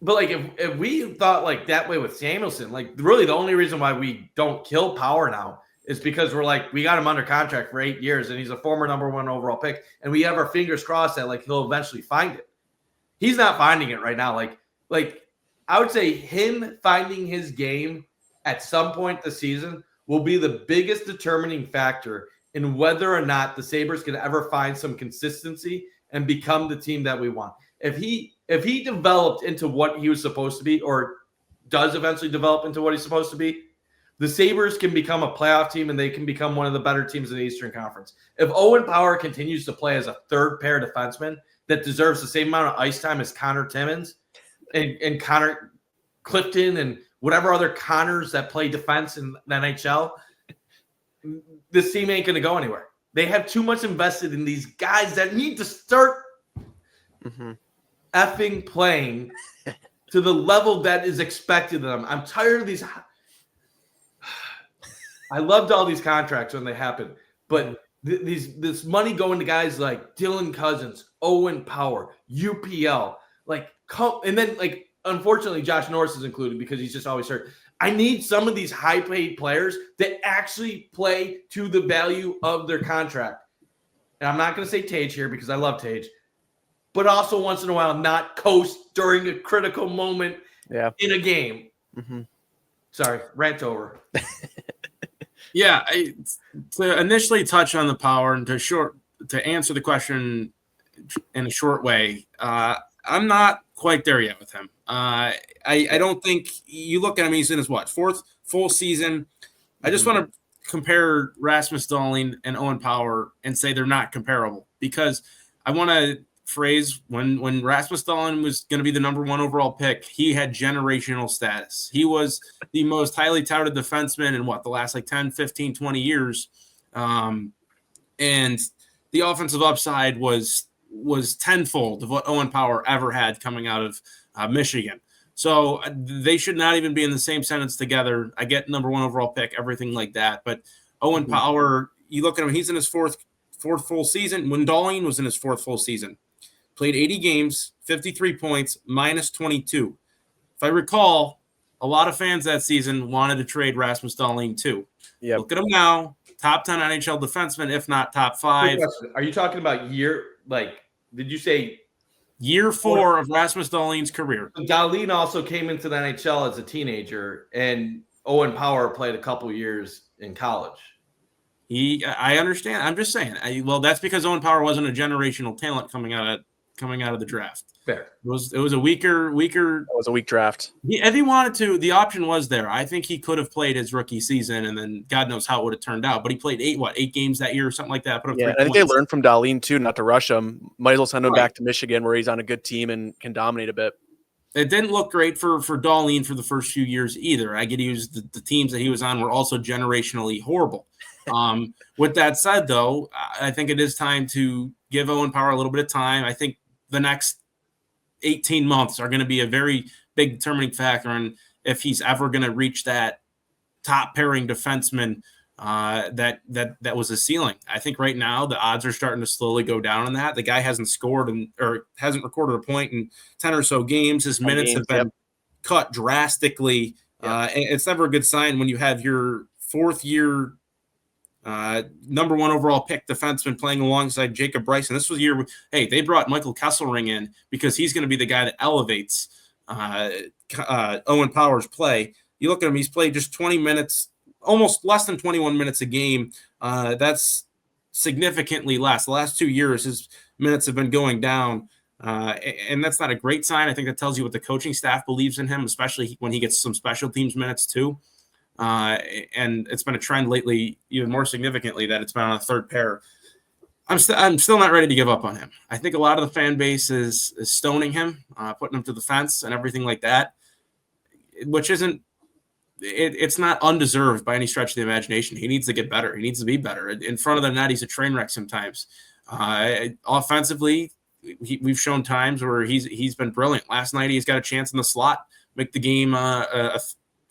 but like, if we thought like that way with Samuelsson, like, really the only reason why we don't kill Power now is because we're like, we got him under contract for 8 years, and he's a former number 1 overall pick, and we have our fingers crossed that like he'll eventually find it. He's not finding it right now. Like I would say him finding his game at some point this season will be the biggest determining factor in whether or not the Sabres can ever find some consistency and become the team that we want. If he developed into what he was supposed to be, or does eventually develop into what he's supposed to be, the Sabres can become a playoff team, and they can become one of the better teams in the Eastern Conference. If Owen Power continues to play as a third pair defenseman that deserves the same amount of ice time as Connor Timmins and Connor Clifton and whatever other Connors that play defense in the NHL, this team ain't going to go anywhere. They have too much invested in these guys that need to start effing playing to the level that is expected of them. I'm tired of these. I loved all these contracts when they happened, but this money going to guys like Dylan Cousins, Owen Power, UPL, and then unfortunately Josh Norris is included because he's just always hurt. I need some of these high-paid players that actually play to the value of their contract. And I'm not going to say Tage here because I love Tage, but also once in a while not coast during a critical moment in a game. Sorry, rant over. Yeah, to initially touch on the Power and to answer the question in a short way, I'm not quite there yet with him. I don't think you look at him, he's in his fourth full season. I just want to compare Rasmus Dahlin and Owen Power and say they're not comparable, because I want to phrase when Rasmus Dahlin was going to be the number 1 overall pick, he had generational status. He was the most highly touted defenseman in the last 10, 15, 20 years. And the offensive upside was was tenfold of what Owen Power ever had coming out of Michigan. So they should not even be in the same sentence together. I get number 1 overall pick, everything like that. But Owen Power, you look at him, he's in his fourth full season. When Dahlin was in his 4th full season, played 80 games, 53 points, minus 22. If I recall, a lot of fans that season wanted to trade Rasmus Dahlin too. Yep. Look at him now, top 10 NHL defenseman, if not top 5. Are you talking about did you say year 4 of Rasmus Dahlin's career? Dahlin also came into the NHL as a teenager, and Owen Power played a couple years in college. I understand. I'm just saying. That's because Owen Power wasn't a generational talent coming out of the draft. Fair. It was a weaker. It was a weak draft. If he wanted to, the option was there. I think he could have played his rookie season, and then God knows how it would have turned out. But he played 8 games that year or something like that. Put up 3 I think points. they learned from Dahlin too, not to rush him. Might as well send him back to Michigan, where he's on a good team and can dominate a bit. It didn't look great for Dahlin for the first few years either. I get used the teams that he was on were also generationally horrible. With that said, though, I think it is time to give Owen Power a little bit of time. I think the next 18 months are going to be a very big determining factor in if he's ever going to reach that top pairing defenseman that was a ceiling. I think right now the odds are starting to slowly go down on that. The guy hasn't scored or hasn't recorded a point in 10 or so games. His minutes have been cut drastically. It's never a good sign when you have your 4th year number 1 overall pick defenseman playing alongside Jacob Bryson. This was a year they brought Michael Kesselring in because he's going to be the guy that elevates Owen Power's play. You look at him, he's played just 20 minutes, almost less than 21 minutes a game. That's significantly less. The last 2 years, his minutes have been going down, and that's not a great sign. I think that tells you what the coaching staff believes in him, especially when he gets some special teams minutes too. And it's been a trend lately, even more significantly, that it's been on a 3rd pair. I'm still not ready to give up on him. I think a lot of the fan base is stoning him, putting him to the fence and everything like that, which isn't. It's not undeserved by any stretch of the imagination. He needs to get better. He needs to be better. In front of the net, he's a train wreck sometimes. Offensively, we've shown times where he's been brilliant. Last night, he's got a chance in the slot, make the game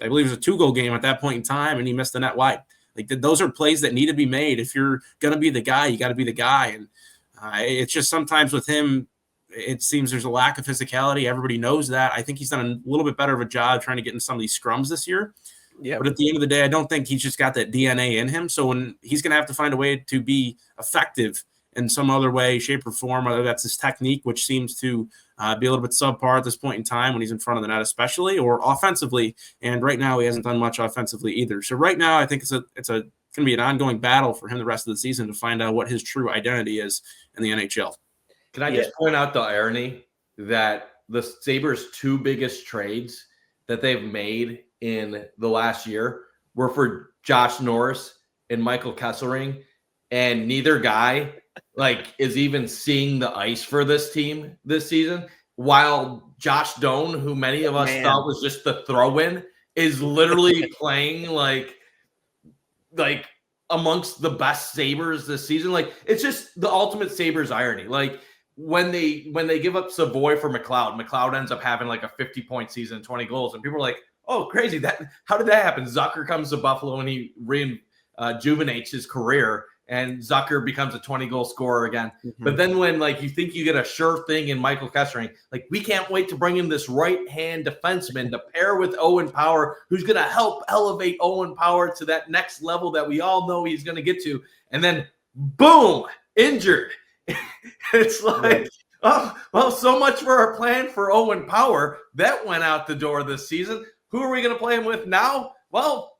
I believe it was a 2-goal game at that point in time, and he missed the net wide. Those are plays that need to be made. If you're going to be the guy, you got to be the guy. And it's just sometimes with him, it seems there's a lack of physicality. Everybody knows that. I think he's done a little bit better of a job trying to get in some of these scrums this year. Yeah. But at the end of the day, I don't think he's just got that DNA in him. So when he's going to have to find a way to be effective in some other way, shape, or form, whether that's his technique, which seems to be a little bit subpar at this point in time when he's in front of the net, especially, or offensively. And right now, he hasn't done much offensively either. So right now, I think it's going to be an ongoing battle for him the rest of the season to find out what his true identity is in the NHL. Can I just point out the irony that the Sabres' 2 biggest trades that they've made in the last year were for Josh Norris and Michael Kesselring, and neither guy is even seeing the ice for this team this season, while Josh Doan, who many of us thought was just the throw-in, is literally playing like amongst the best Sabres this season. It's just the ultimate Sabres irony. When they give up Savoy for McLeod ends up having a 50-point season, 20 goals, and people are like, "Oh, crazy! How did that happen?" Zucker comes to Buffalo and he rejuvenates his career, and Zucker becomes a 20-goal scorer again. Mm-hmm. But then when you think you get a sure thing in Michael Kesselring, we can't wait to bring in this right-hand defenseman to pair with Owen Power, who's going to help elevate Owen Power to that next level that we all know he's going to get to, and then boom, injured. It's oh, well, so much for our plan for Owen Power. That went out the door this season. Who are we going to play him with now? Well,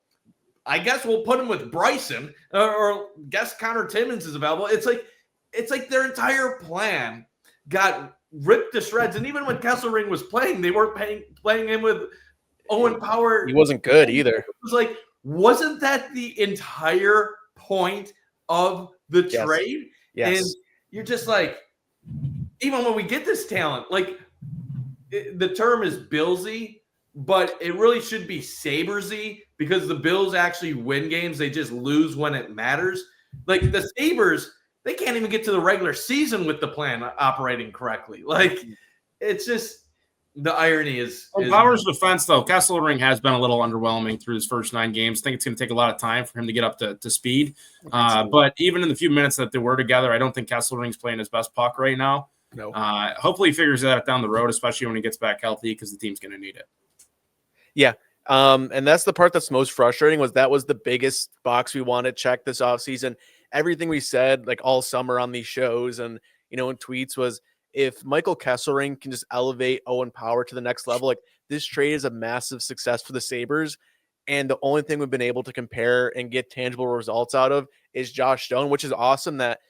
I guess we'll put him with Bryson, or guess Connor Timmins is available. It's like their entire plan got ripped to shreds. And even when Kesselring was playing, they weren't playing him with Owen Power. He wasn't good either. It was wasn't that the entire point of the trade? Yes. And you're just even when we get this talent, the term is Billsy, but it really should be Sabresy, because the Bills actually win games. They just lose when it matters. The Sabres, they can't even get to the regular season with the plan operating correctly. Like, it's just the irony is. In Power's defense, though, Kesselring has been a little underwhelming through his first 9 games. I think it's going to take a lot of time for him to get up to speed. But even in the few minutes that they were together, I don't think Kesselring's playing his best puck right now. No. Hopefully he figures that out down the road, especially when he gets back healthy, because the team's going to need it. Yeah. And that's the part that's most frustrating that was the biggest box we wanted checked this offseason. Everything we said like all summer on these shows and, in tweets was if Michael Kesselring can just elevate Owen Power to the next level, like this trade is a massive success for the Sabres. And the only thing we've been able to compare and get tangible results out of is Josh Stone, which is awesome that,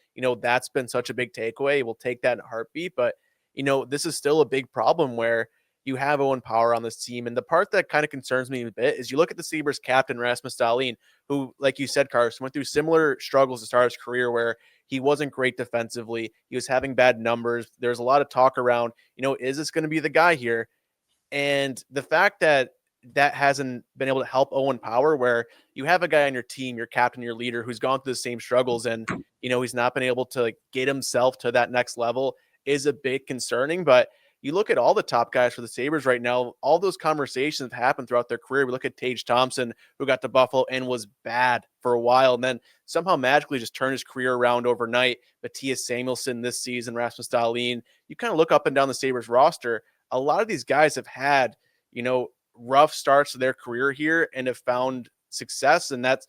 that's been such a big takeaway. We'll take that in a heartbeat. But, this is still a big problem where you have Owen Power on this team. And the part that kind of concerns me a bit is you look at the Sabres captain, Rasmus Dahlin, who, like you said, Carson, went through similar struggles to start his career where he wasn't great defensively. He was having bad numbers. There's a lot of talk around, is this going to be the guy here? And the fact that hasn't been able to help Owen Power, where you have a guy on your team, your captain, your leader, who's gone through the same struggles and, he's not been able to get himself to that next level is a bit concerning. But you look at all the top guys for the Sabres right now, all those conversations have happened throughout their career. We look at Tage Thompson, who got to Buffalo and was bad for a while, and then somehow magically just turned his career around overnight. Matthias Samuelsson this season, Rasmus Dahlin. You kind of look up and down the Sabres roster. A lot of these guys have had, rough starts to their career here and have found success. And that's,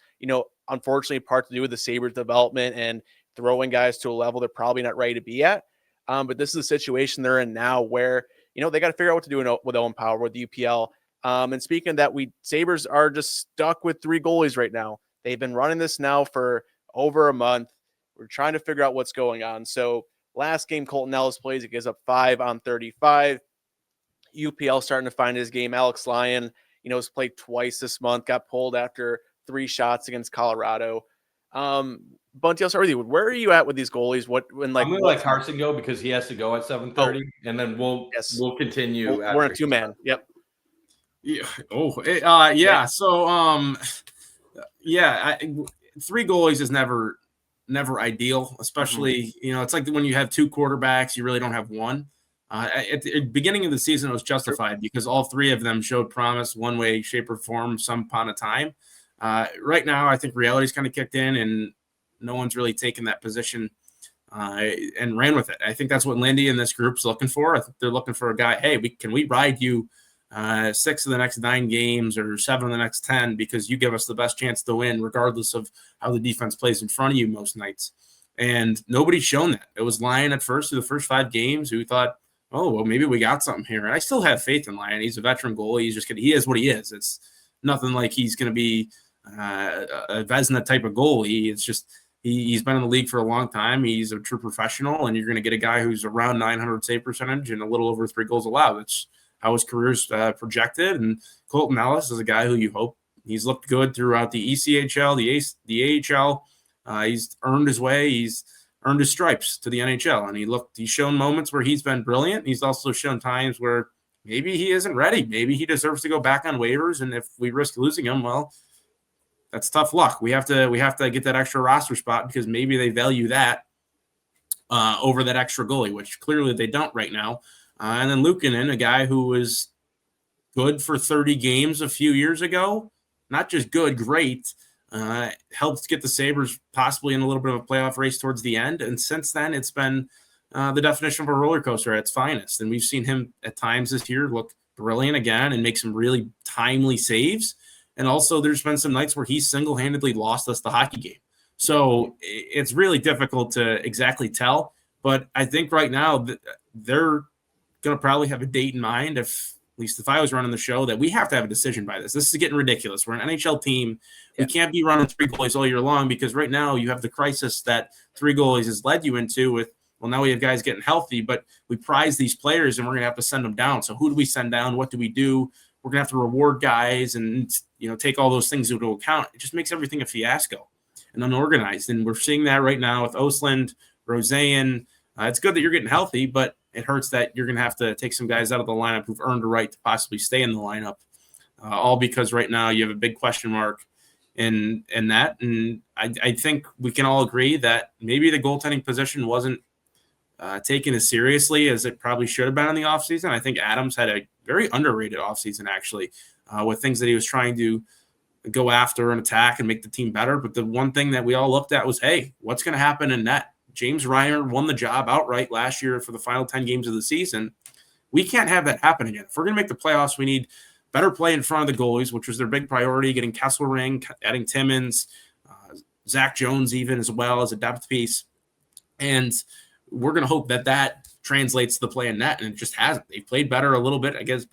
unfortunately part to do with the Sabres development and throwing guys to a level they're probably not ready to be at. But this is a situation they're in now where, they got to figure out what to do with Owen Power, with the UPL. And speaking of that, Sabres are just stuck with 3 goalies right now. They've been running this now for over a month. We're trying to figure out what's going on. So last game Colton Ellis plays, it gives up 5 on 35. UPL starting to find his game. Alex Lyon, has played twice this month, got pulled after 3 shots against Colorado. Bunty, I'll start with you. Where are you at with these goalies? I'm gonna let Carson go because he has to go at 7:30, and then we'll continue. We're in a 2-man. Yep. Yeah. Yeah. So, 3 goalies is never ideal, especially it's like when you have 2 quarterbacks, you really don't have one. At the beginning of the season, it was justified because all 3 of them showed promise one way, shape, or form some upon a time. Right now, I think reality's kind of kicked in, and no one's really taken that position and ran with it. I think that's what Lindy and this group's looking for. I think they're looking for a guy, hey, can we ride you 6 of the next 9 games or 7 of the next 10 because you give us the best chance to win regardless of how the defense plays in front of you most nights. And nobody's shown that. It was Lyon at first through the first 5 games who thought, oh, well, maybe we got something here. And I still have faith in Lyon. He's a veteran goalie. He is what he is. It's nothing like he's going to be a Vezina type of goalie. It's just he's been in the league for a long time. He's a true professional, and you're going to get a guy who's around 900 save percentage and a little over 3 goals allowed. That's how his career's projected. And Colton Ellis is a guy who you hope he's looked good throughout the ECHL, the AHL. He's earned his way. He's earned his stripes to the NHL, and he's shown moments where he's been brilliant. He's also shown times where maybe he isn't ready. Maybe he deserves to go back on waivers, and if we risk losing him, well, that's tough luck. We have to get that extra roster spot because maybe they value that over that extra goalie, which clearly they don't right now. And then Luukkonen, a guy who was good for 30 games a few years ago, not just good, great. Helped get the Sabres possibly in a little bit of a playoff race towards the end. And since then, it's been the definition of a roller coaster at its finest. And we've seen him at times this year look brilliant again and make some really timely saves. And also there's been some nights where he single-handedly lost us the hockey game. So it's really difficult to exactly tell. But I think right now they're going to probably have a date in mind, at least if I was running the show, that we have to have a decision by this. This is getting ridiculous. We're an NHL team. We can't be running 3 goalies all year long because right now you have the crisis that 3 goalies has led you into with, well, now we have guys getting healthy, but we prize these players and we're going to have to send them down. So who do we send down? What do we do? We're going to have to reward guys and, take all those things into account. It just makes everything a fiasco and unorganized. And we're seeing that right now with Osland, Roseanne. It's good that you're getting healthy, but it hurts that you're going to have to take some guys out of the lineup who've earned a right to possibly stay in the lineup, all because right now you have a big question mark in that. And I think we can all agree that maybe the goaltending position wasn't taken as seriously as it probably should have been in the offseason. I think Adams had a very underrated offseason, actually, with things that he was trying to go after and attack and make the team better. But the one thing that we all looked at was, hey, what's going to happen in net? James Reimer won the job outright last year for the final 10 games of the season. We can't have that happen again. If we're going to make the playoffs, we need better play in front of the goalies, which was their big priority, getting Kesselring, adding Timmins, Zach Jones even as well as a depth piece. And we're going to hope that that translates to the play in net, and it just hasn't. They've played better a little bit. I guess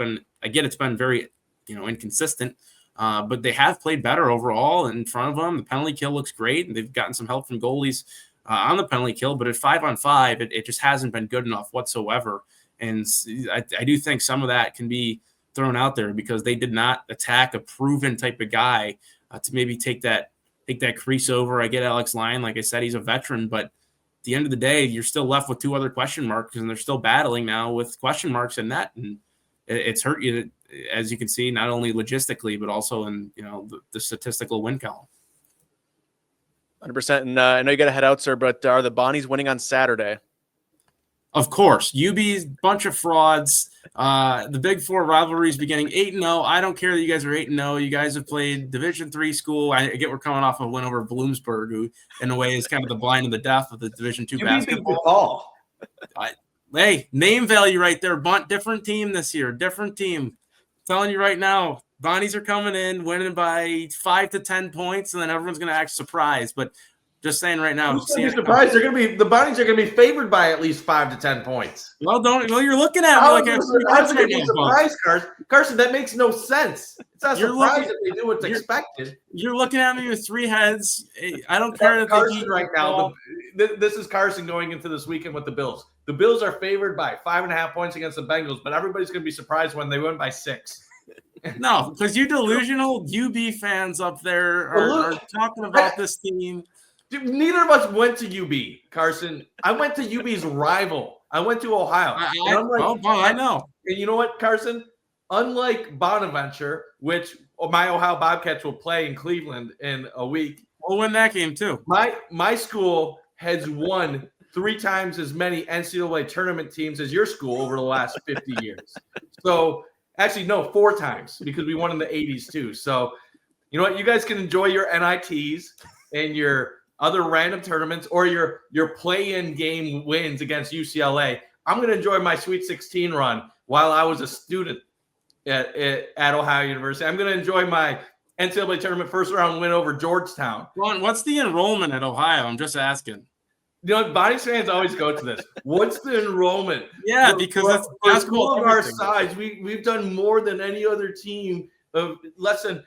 it's been very, inconsistent, but they have played better overall in front of them. The penalty kill looks great, and they've gotten some help from goalies on the penalty kill, but at 5-on-5, it just hasn't been good enough whatsoever. And I do think some of that can be thrown out there because they did not attack a proven type of guy to maybe take that crease over. I get Alex Lyon. Like I said, he's a veteran, but at the end of the day, you're still left with two other question marks, and they're still battling now with question marks in that. And it's hurt you, as you can see, not only logistically, but also in, the statistical win column. 100%. And I know you got to head out, sir, but are the Bonnies winning on Saturday? Of course, UB's bunch of frauds. The Big Four rivalries beginning 8-0. I don't care that you guys are 8-0. You guys have played Division III school. I get we're coming off a win over Bloomsburg, who in a way is kind of the blind and the deaf of the Division II basketball. Hey, name value right there, Bundt. Different team this year. Different team. Telling you right now, Bonnies are coming in, winning by 5 to 10 points, and then everyone's going to act surprised. But just saying right now, surprised the Bonnies are going to be favored by at least 5 to 10 points. Well, you're looking at me like I'm surprised, Carson. That makes no sense. It's not surprising if they do what's expected. You're looking at me with three heads. I don't care that Carson right now. This is Carson going into this weekend with the Bills. The Bills are favored by 5.5 points against the Bengals, but everybody's going to be surprised when they win by 6. No, because you delusional UB fans up there are talking about this team. Neither of us went to UB, Carson. I went to UB's rival. I went to Ohio. I know. And you know what, Carson? Unlike Bonaventure, which my Ohio Bobcats will play in Cleveland in a week. We'll win that game too. My school has won 3 times as many NCAA tournament teams as your school over the last 50 years. So actually, no, 4 times because we won in the 80s too. So you know what? You guys can enjoy your NITs and your other random tournaments or your play-in game wins against UCLA. I'm going to enjoy my Sweet 16 run while I was a student at Ohio University. I'm going to enjoy my NCAA tournament first-round win over Georgetown. Ron, what's the enrollment at Ohio? I'm just asking. You know, Bonnies fans always go to this. What's the enrollment? Yeah, because that's basketball of our size. We've done more than any other team of less than.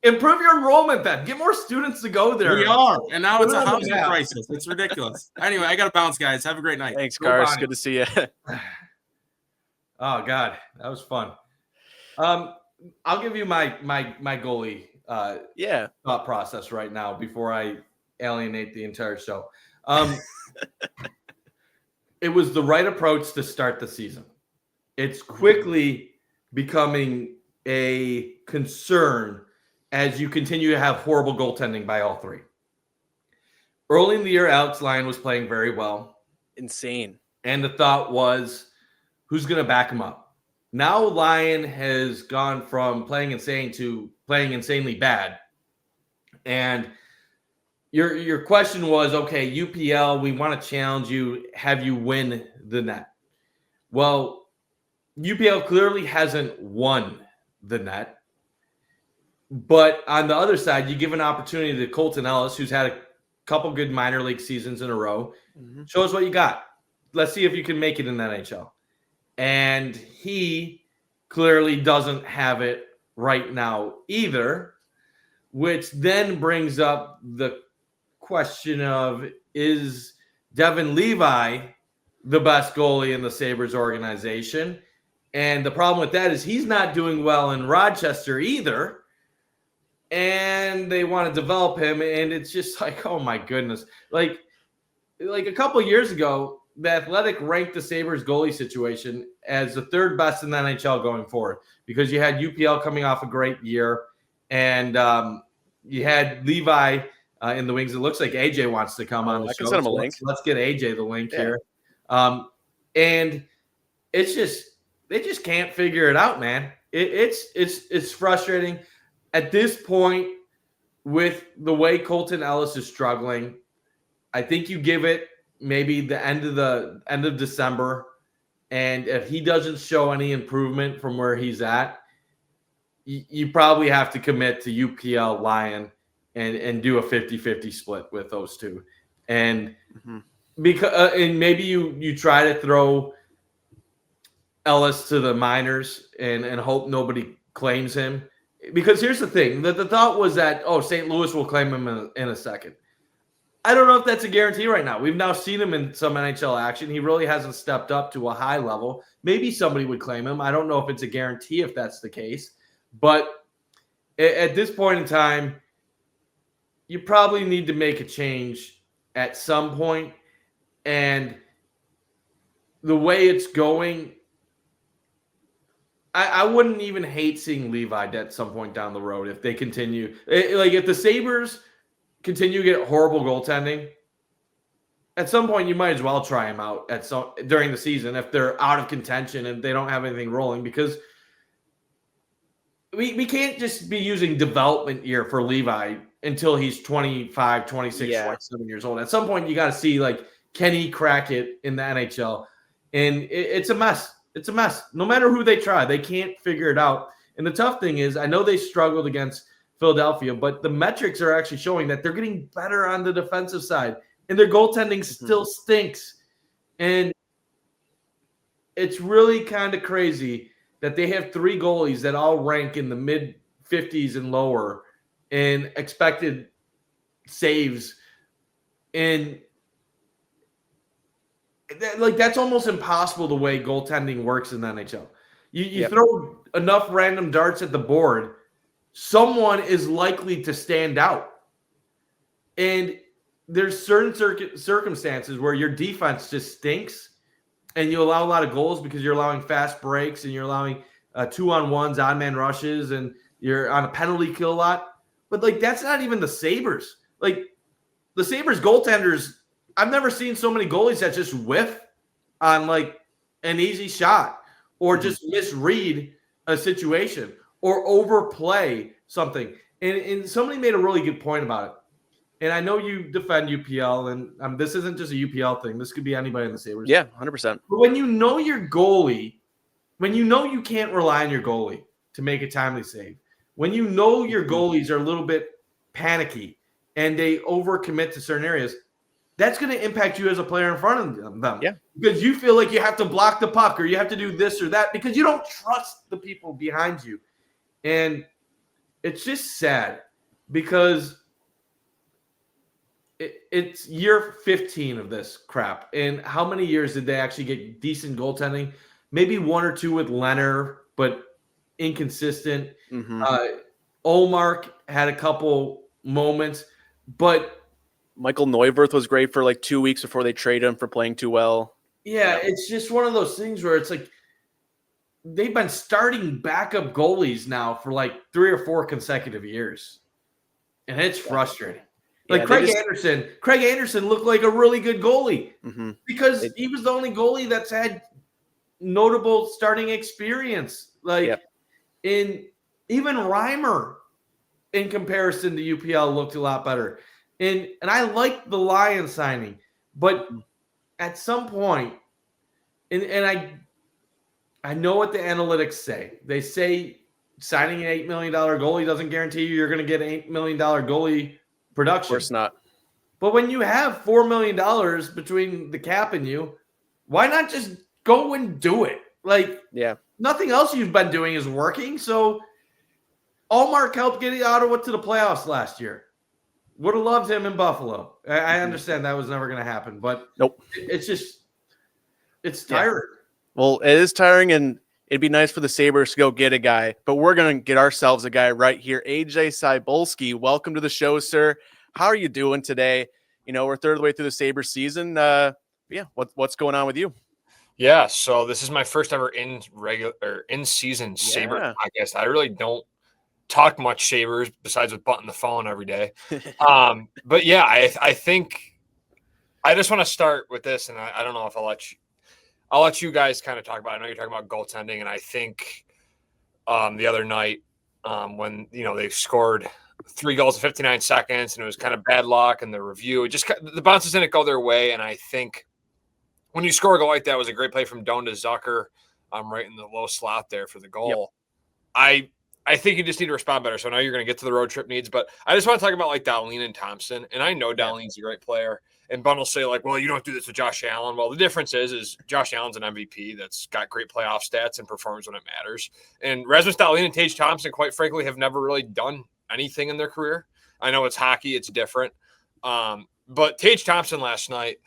Improve your enrollment, then. Get more students to go there. We are, and now it's a housing crisis. It's ridiculous. Anyway, I got to bounce, guys. Have a great night. Thanks, Cars. Good to see you. Oh God, that was fun. I'll give you my goalie thought process right now before I alienate the entire show. It was the right approach to start the season. It's quickly becoming a concern as you continue to have horrible goaltending by all 3. Early in the year, Alex Lyon was playing very well. Insane. And the thought was, who's going to back him up? Now Lyon has gone from playing insane to playing insanely bad. And your question was, okay, UPL, we want to challenge you, have you win the net. Well, UPL clearly hasn't won the net. But on the other side, you give an opportunity to Colton Ellis, who's had a couple good minor league seasons in a row. Mm-hmm. Show us what you got. Let's see if you can make it in the NHL. And he clearly doesn't have it right now either, which then brings up the question of, is Devin Levi the best goalie in the Sabres organization? And the problem with that is he's not doing well in Rochester either. And they want to develop him, and it's just like, oh my goodness. Like a couple of years ago, The Athletic ranked the Sabres goalie situation as the 3rd best in the NHL going forward because you had UPL coming off a great year, and you had Levi in the wings. It looks like AJ wants to come on the I show. can send him a link. Let's get AJ the link here. And it's just they just can't figure it out, man. It's frustrating at this point with the way Colton Ellis is struggling. I think you give it maybe the end of December, and if he doesn't show any improvement from where he's at, you probably have to commit to UPL Lion and do a 50-50 split with those two. And because and maybe you try to throw Ellis to the minors and hope nobody claims him. Because here's the thing. The thought was that, St. Louis will claim him in a second. I don't know if that's a guarantee right now. We've now seen him in some NHL action. He really hasn't stepped up to a high level. Maybe somebody would claim him. I don't know if it's a guarantee if that's the case. But at this point in time, you probably need to make a change at some point. And the way it's going, I wouldn't even hate seeing Levi at some point down the road if they continue. If the Sabres continue to get horrible goaltending, at some point you might as well try him out during the season if they're out of contention and they don't have anything rolling, because we can't just be using development year for Levi until he's 25, 26, 27 years old. At some point you got to see, can he crack it in the NHL? And it's a mess. It's a mess. No matter who they try, they can't figure it out. And the tough thing is, I know they struggled against Philadelphia, but the metrics are actually showing that they're getting better on the defensive side, and their goaltending still stinks. And it's really kind of crazy that they have 3 goalies that all rank in the mid 50s and lower in expected saves. And that's almost impossible the way goaltending works in the NHL. You throw enough random darts at the board, someone is likely to stand out. And there's certain circumstances where your defense just stinks and you allow a lot of goals because you're allowing fast breaks and you're allowing 2-on-1s, odd-man rushes, and you're on a penalty kill a lot. But, that's not even the Sabres. The Sabres goaltenders, I've never seen so many goalies that just whiff on, an easy shot or just misread a situation or overplay something. And somebody made a really good point about it. And I know you defend UPL, and this isn't just a UPL thing. This could be anybody in the Sabres. Yeah, 100%. But when you know your goalie, when you know you can't rely on your goalie to make a timely save, when you know your goalies are a little bit panicky and they overcommit to certain areas, that's going to impact you as a player in front of them. Yeah. Because you feel like you have to block the puck or you have to do this or that because you don't trust the people behind you. And it's just sad because it's year 15 of this crap. And how many years did they actually get decent goaltending? Maybe 1 or 2 with Leonard, but inconsistent. Olmark had a couple moments, but Michael Neuwirth was great for 2 weeks before they traded him for playing too well. Yeah, it's just one of those things where it's they've been starting backup goalies now for 3 or 4 consecutive years. And it's frustrating. Craig Anderson looked like a really good goalie because he was the only goalie that's had notable starting experience. In even Reimer in comparison to UPL looked a lot better. And I like the Lions signing, but at some point, and I know what the analytics say. They say signing an $8 million goalie doesn't guarantee you're going to get an $8 million goalie production. Of course not. But when you have $4 million between the cap and you, why not just go and do it? Nothing else you've been doing is working. So Allmark helped get Ottawa to the playoffs last year. Would have loved him in Buffalo. I understand that was never going to happen, but nope. It's tiring. Well, it is tiring, and it'd be nice for the Sabres to go get a guy, but we're going to get ourselves a guy right here. AJ Cybulski, welcome to the show, sir. How are you doing today? We're third of the way through the Sabres season. What's going on with you? Yeah, so this is my first ever in season Sabre podcast. I really don't talk much Sabres besides with Bundt on the phone every day. But yeah, I think I just want to start with this, and I don't know if I'll let you guys kind of talk about it. I know you're talking about goaltending, and I think the other night when they scored 3 goals in 59 seconds, and it was kind of bad luck, and the review, the bounces didn't go their way, and I think when you score a goal like that, it was a great play from Doan to Zucker, right in the low slot there for the goal. Yep. I think you just need to respond better. So now you're going to get to the road trip needs, but I just want to talk about like Dahlin and Thompson. And I know Dahlin's a great player. And Bundt will say like, well, you don't do this with Josh Allen. Well, the difference is Josh Allen's an MVP that's got great playoff stats and performs when it matters. And Rasmus Dahlin and Tage Thompson, quite frankly, have never really done anything in their career. I know it's hockey. It's different. But Tage Thompson last night,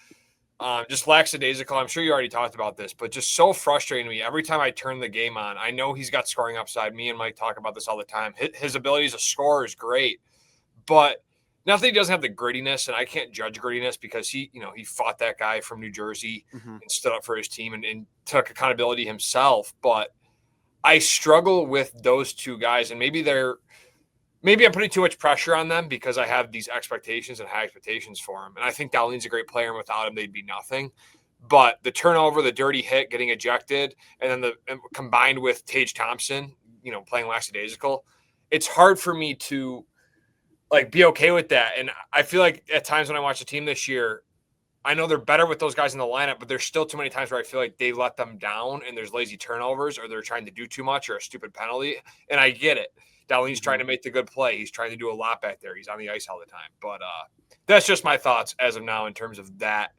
just lackadaisical. I'm sure you already talked about this, but just so frustrating to me. Every time I turn the game on, I know he's got scoring upside. Me and Mike talk about this all the time. His ability as a scorer is great, but not that he doesn't have the grittiness, and I can't judge grittiness because he fought that guy from New Jersey and stood up for his team and took accountability himself. But I struggle with those two guys, and maybe I'm putting too much pressure on them because I have these expectations and high expectations for him. And I think Dahlin's a great player, and without him, they'd be nothing. But the turnover, the dirty hit, getting ejected, and then combined with Tage Thompson, playing lackadaisical, it's hard for me to be okay with that. And I feel like at times when I watch the team this year, I know they're better with those guys in the lineup, but there's still too many times where I feel like they let them down and there's lazy turnovers or they're trying to do too much or a stupid penalty. And I get it. Dahlin's trying to make the good play. He's trying to do a lot back there. He's on the ice all the time. But that's just my thoughts as of now in terms of that.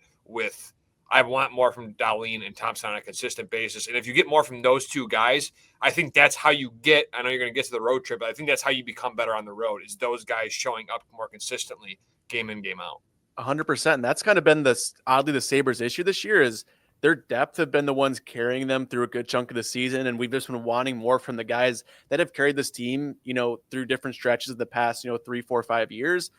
I want more from Dahlin and Thompson on a consistent basis. And if you get more from those two guys, I think that's how you get – I know you're going to get to the road trip, but I think that's how you become better on the road is those guys showing up more consistently game in, game out. 100%. And that's kind of been oddly the Sabres issue this year is their depth have been the ones carrying them through a good chunk of the season. And we've just been wanting more from the guys that have carried this team, through different stretches of the past, 3, 4, 5 years.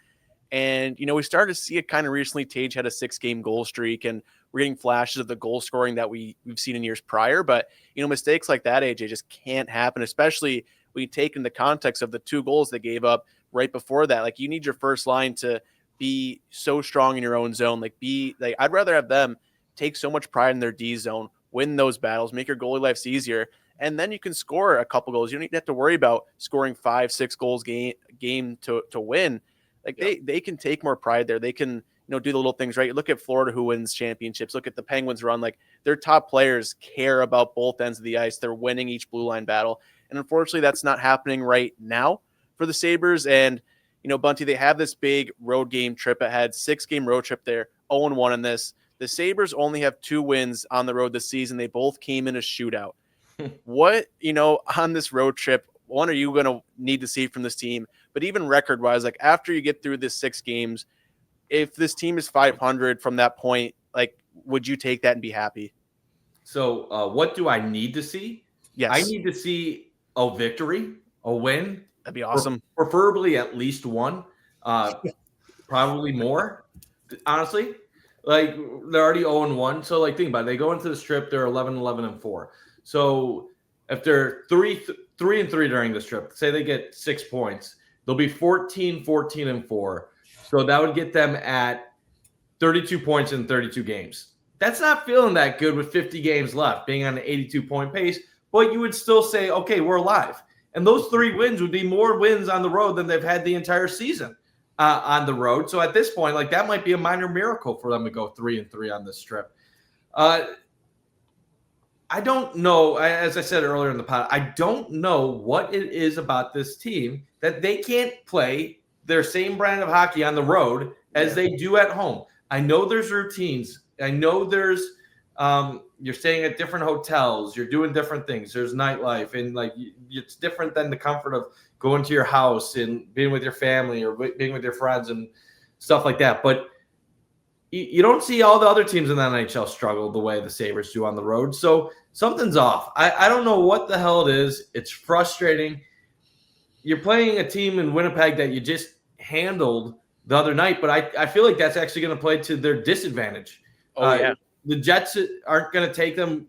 And, we started to see it kind of recently. Tage had a 6-game goal streak, and we're getting flashes of the goal scoring that we've seen in years prior. But, mistakes like that, AJ, just can't happen, especially when you take in the context of the 2 goals they gave up right before that. Like, you need your first line to be so strong in your own zone. I'd rather have them take so much pride in their D zone, win those battles, make your goalie lives easier, and then you can score a couple goals. You don't even have to worry about scoring 5, 6 goals game to win. They can take more pride there. They can do the little things right. Look at Florida, who wins championships. Look at the Penguins run. Their top players care about both ends of the ice. They're winning each blue line battle, and unfortunately, that's not happening right now for the Sabres. And Bunty, they have this big road game trip ahead, 6-game road trip there, 0-1 in this. The Sabres only have 2 wins on the road this season. They both came in a shootout. What, on this road trip, what are you going to need to see from this team? But even record-wise, after you get through this 6 games, if this team is 500 from that point, would you take that and be happy? So what do I need to see? Yes. I need to see a victory, a win. That'd be awesome. Preferably at least one, probably more, honestly. They're already 0-1. So, think about it. They go into the strip, they're 11-11-4. So, if they're 3-3 during the strip, say they get 6 points, they'll be 14-14-4. So, that would get them at 32 points in 32 games. That's not feeling that good with 50 games left, being on an 82-point pace, but you would still say, okay, we're alive. And those 3 wins would be more wins on the road than they've had the entire season. On the road. So at this point, that might be a minor miracle for them to go 3-3 on this trip. I don't know, as I said earlier in the pod, I don't know what it is about this team that they can't play their same brand of hockey on the road as they do at home. I know there's routines. I know there's you're staying at different hotels, you're doing different things. There's nightlife, and it's different than the comfort of going to your house and being with your family or being with your friends and stuff like that. But you don't see all the other teams in the NHL struggle the way the Sabres do on the road. So something's off. I don't know what the hell it is. It's frustrating. You're playing a team in Winnipeg that you just handled the other night, but I feel like that's actually going to play to their disadvantage. Yeah. The Jets aren't going to take them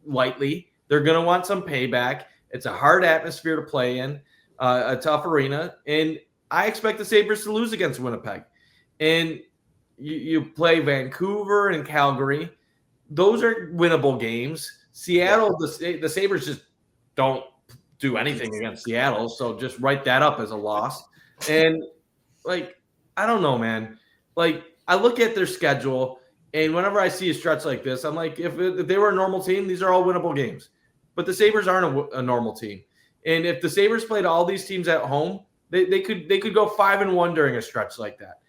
lightly. They're going to want some payback. It's a hard atmosphere to play in. a tough arena, and I expect the Sabres to lose against Winnipeg. And you play Vancouver and Calgary. Those are winnable games. Seattle, the Sabres just don't do anything against Seattle, so just write that up as a loss. And, like, I don't know, man. Like, I look at their schedule, and whenever I see a stretch like this, I'm like, if they were a normal team, these are all winnable games. But the Sabres aren't a normal team. And if the Sabres played all these teams at home, they could go 5-1 during a stretch like that.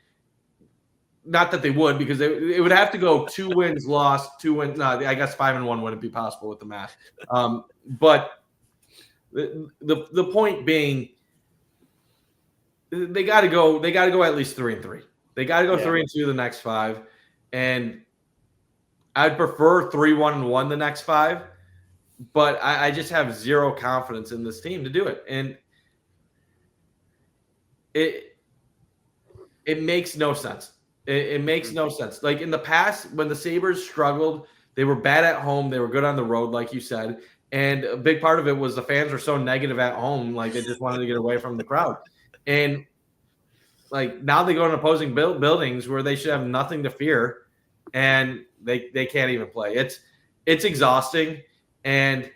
Not that they would, because it would have to go 2 wins, lost, 2 wins. No, I guess 5-1 wouldn't be possible with the math. But the point being, they got to go. They got to go at least 3-3. They got to go 3-2 the next 5, and I'd prefer 3-1-1 the next 5. But I just have zero confidence in this team to do it, and it makes no sense. It makes no sense. Like in the past, when the Sabres struggled, they were bad at home. They were good on the road, like you said. And a big part of it was the fans were so negative at home, like they just wanted to get away from the crowd. And like now they go in opposing buildings where they should have nothing to fear, and they can't even play. It's exhausting, and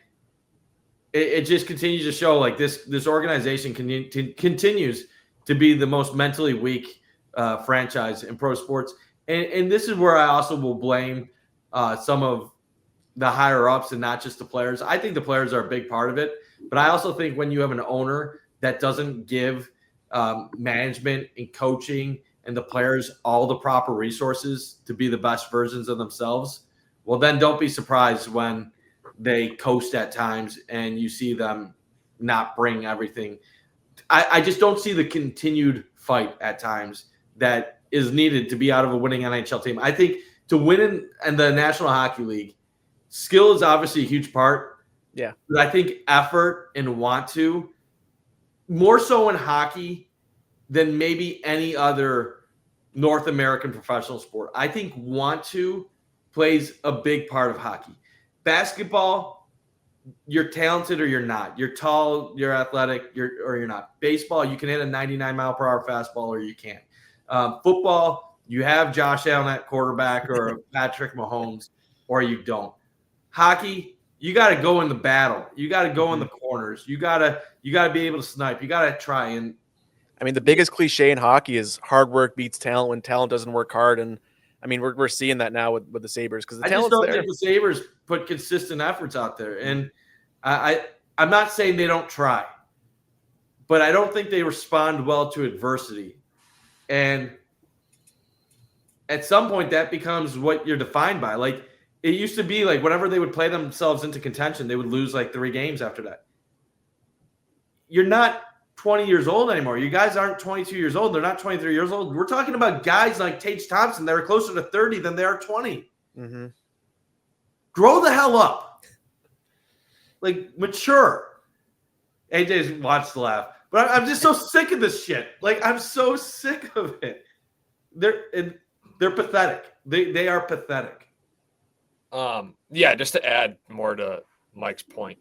it just continues to show like this organization continues to be the most mentally weak franchise in pro sports. And this is where I also will blame some of the higher ups and not just the players. I think the players are a big part of it, but I also think when you have an owner that doesn't give management and coaching and the players all the proper resources to be the best versions of themselves, well, then don't be surprised when they coast at times and you see them not bring everything. I just don't see the continued fight at times that is needed to be out of a winning NHL team. I think to win in the National Hockey League, skill is obviously a huge part. Yeah. But I think effort and want to, more so in hockey than maybe any other North American professional sport. I think want to plays a big part of hockey. Basketball, you're talented or you're not. You're tall, you're athletic, or you're not. Baseball, you can hit a 99-mile-per-hour fastball or you can't. Football, you have Josh Allen at quarterback or Patrick Mahomes, or you don't. Hockey, you got to go in the battle. You got to go in the corners. You got to be able to snipe. You got to try. And I mean, the biggest cliche in hockey is hard work beats talent when talent doesn't work hard. And I mean, we're seeing that now with the Sabres because the talent's there. I just don't think the Sabres put consistent efforts out there. And I'm not saying they don't try, but I don't think they respond well to adversity. And at some point that becomes what you're defined by. Like it used to be like whenever they would play themselves into contention, they would lose like 3 games after that. You're not 20 years old anymore. You guys aren't 22 years old. They're not 23 years old. We're talking about guys like Tage Thompson that are closer to 30 than they are 20. Mm-hmm. Grow the hell up. Like, mature. AJ wants to laugh. But I'm just so sick of this shit. Like, I'm so sick of it. They're pathetic. They are pathetic. Yeah, just to add more to Mike's point.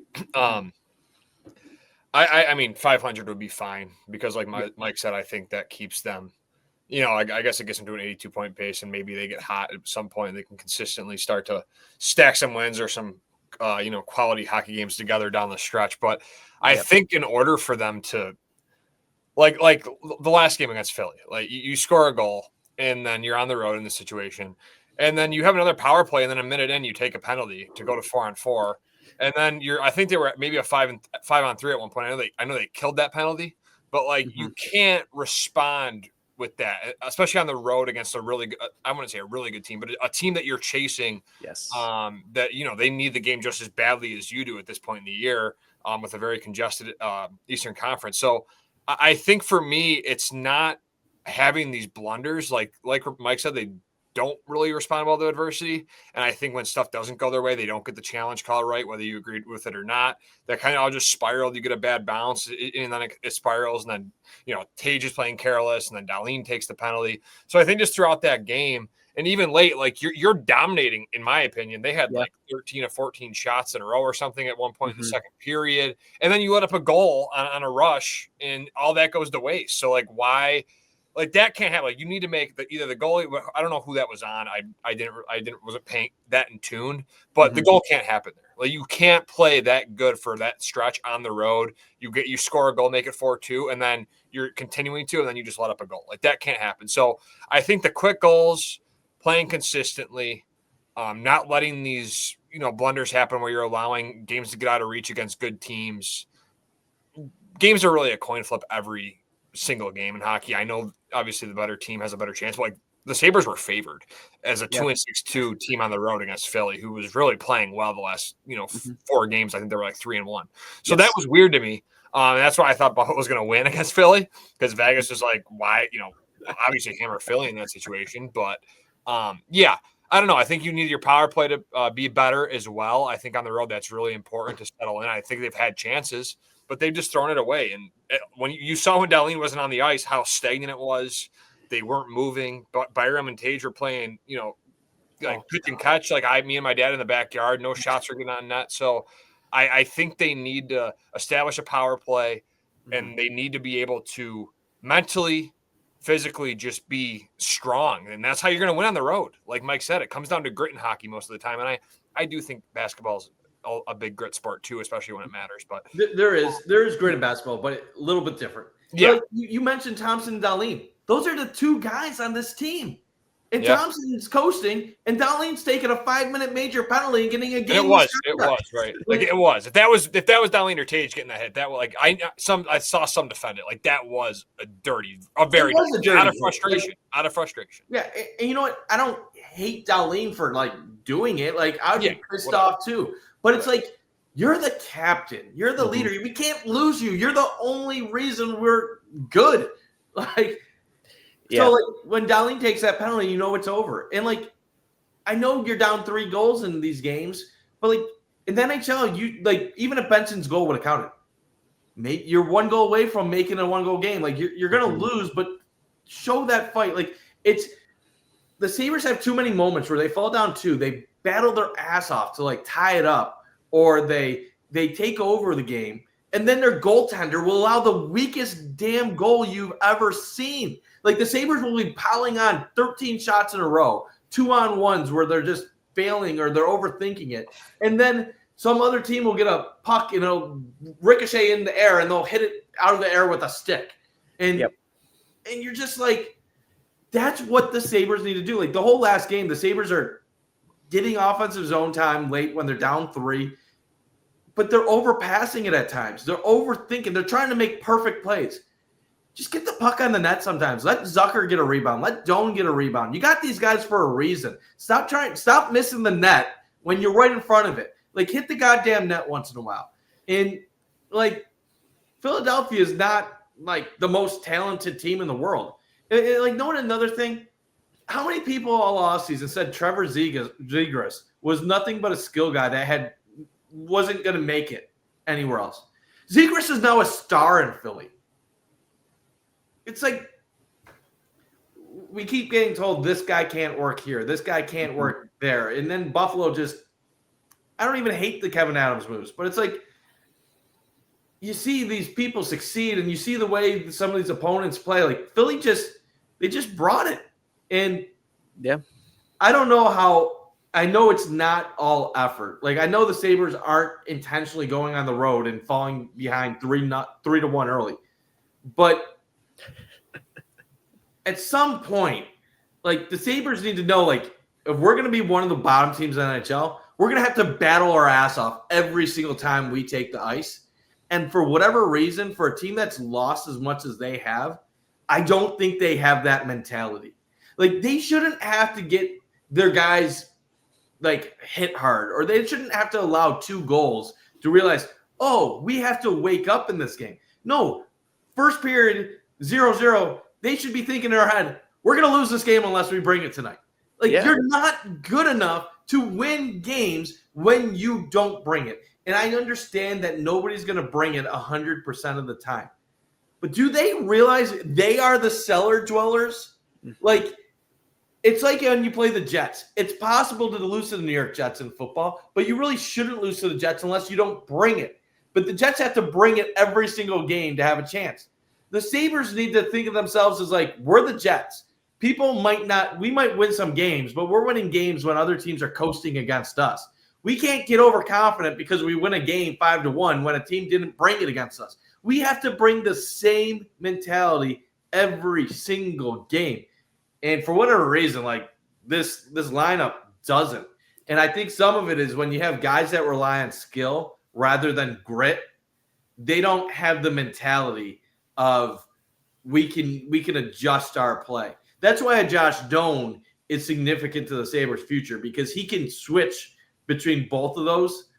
I mean, 500 would be fine because, like Mike said, I think that keeps them, I guess it gets them to an 82-point pace, and maybe they get hot at some point. And they can consistently start to stack some wins or some, quality hockey games together down the stretch. But I think in order for them to, like the last game against Philly, like you score a goal and then you're on the road in this situation, and then you have another power play, and then a minute in you take a penalty to go to 4-on-4. And then I think they were at maybe a 5-on-3 at one point. I know they killed that penalty, but like you can't respond with that, especially on the road against a really good, I wouldn't say a really good team, but a team that you're chasing. Yes. That, they need the game just as badly as you do at this point in the year, with a very congested Eastern Conference. So I think for me, it's not having these blunders. Like Mike said, they don't really respond well to adversity. And I think when stuff doesn't go their way, they don't get the challenge call right, whether you agreed with it or not. That kind of all just spiraled. You get a bad bounce, and then it spirals. And then, Tage is playing careless, and then Dahlin takes the penalty. So I think just throughout that game, And even late, like you're dominating, in my opinion. They had like 13 or 14 shots in a row or something at one point in the second period. And then you let up a goal on a rush and all that goes to waste. So like why, like that can't happen. Like you need to make either the goalie, I don't know who that was on. Wasn't paying that in tune, but the goal can't happen there. Like you can't play that good for that stretch on the road. You score a goal, make it 4-2, and then you're continuing to, and then you just let up a goal. Like that can't happen. So I think the quick goals, playing consistently, not letting these, blunders happen where you're allowing games to get out of reach against good teams. Games are really a coin flip every single game in hockey. I know obviously the better team has a better chance, but like the Sabres were favored as a 2-6-2 team on the road against Philly, who was really playing well the last, 4 games. I think they were like 3-1. So that was weird to me. And that's why I thought Buffalo was going to win against Philly, because Vegas was like, why, obviously hammer Philly in that situation. But I don't know. I think you need your power play to be better as well. I think on the road, that's really important to settle in. I think they've had chances, but they've just thrown it away. And when you saw when Dahlin wasn't on the ice, how stagnant it was. They weren't moving. But Byram and Tage were playing, pitch and catch. Like me and my dad in the backyard. No shots were getting on net. So I think they need to establish a power play, and they need to be able to mentally, physically just be strong. And that's how you're going to win on the road. Like Mike said, it comes down to grit in hockey most of the time. And I do think basketball's a big grit sport too, especially when it matters. But there is grit in basketball, but a little bit different. Yeah. Like you mentioned Thompson and Dahlin. Those are the 2 guys on this team. And Thompson's coasting, and Dahlin's taking a 5-minute major penalty and getting a game. It was right. Like it was. If that was Dahlin or Tage getting that hit, that was like I saw some defend it. Like that was a dirty out of frustration. Yeah, and you know what? I don't hate Dahlin for like doing it. Like I'd be pissed off too. But it's like you're the captain, you're the leader. We can't lose you. You're the only reason we're good. Like. So, like, when Dahlin takes that penalty, it's over. And, like, I know you're down 3 goals in these games, but, like, in the NHL, even if Benson's goal would have counted, you're 1 goal away from making a 1-goal game. Like, you're going to lose, but show that fight. Like, the Sabres have too many moments where they fall down 2. They battle their ass off to, like, tie it up, or they take over the game, and then their goaltender will allow the weakest damn goal you've ever seen. Like the Sabres will be piling on 13 shots in a row, 2-on-1s where they're just failing or they're overthinking it. And then some other team will get a puck and it'll ricochet in the air and they'll hit it out of the air with a stick. And and you're just like, that's what the Sabres need to do. Like the whole last game, the Sabres are getting offensive zone time late when they're down 3, but they're overpassing it at times. They're overthinking. They're trying to make perfect plays. Just get the puck on the net sometimes. Let Zucker get a rebound. Let Doan get a rebound. You got these guys for a reason. Stop missing the net when you're right in front of it. Like, hit the goddamn net once in a while. And, like, Philadelphia is not, like, the most talented team in the world. Like, knowing another thing, how many people all offseason said Trevor Zegras was nothing but a skill guy that wasn't going to make it anywhere else? Zegras is now a star in Philly. It's like we keep getting told this guy can't work here, this guy can't work there. And then Buffalo I don't even hate the Kevin Adams moves, but it's like you see these people succeed and you see the way some of these opponents play. Like Philly they just brought it. And I don't know how. I know it's not all effort. Like I know the Sabres aren't intentionally going on the road and falling behind 3-1 early. But at some point, like the Sabres need to know, like, if we're going to be one of the bottom teams in the NHL, we're going to have to battle our ass off every single time we take the ice. And for whatever reason, for a team that's lost as much as they have, I don't think they have that mentality. Like, they shouldn't have to get their guys, like, hit hard, or they shouldn't have to allow 2 goals to realize, oh, we have to wake up in this game. No, first period, 0-0, they should be thinking in their head, we're going to lose this game unless we bring it tonight. Like, you're not good enough to win games when you don't bring it. And I understand that nobody's going to bring it 100% of the time. But do they realize they are the cellar dwellers? Like, It's like when you play the Jets. It's possible to lose to the New York Jets in football, but you really shouldn't lose to the Jets unless you don't bring it. But the Jets have to bring it every single game to have a chance. The Sabres need to think of themselves as like, we're the Jets. We might win some games, but we're winning games when other teams are coasting against us. We can't get overconfident because we win a game 5-1 when a team didn't bring it against us. We have to bring the same mentality every single game. And for whatever reason, like this lineup doesn't. And I think some of it is when you have guys that rely on skill rather than grit, they don't have the mentality of we can adjust our play. That's why Josh Doan is significant to the Sabres' future, because he can switch between both of those.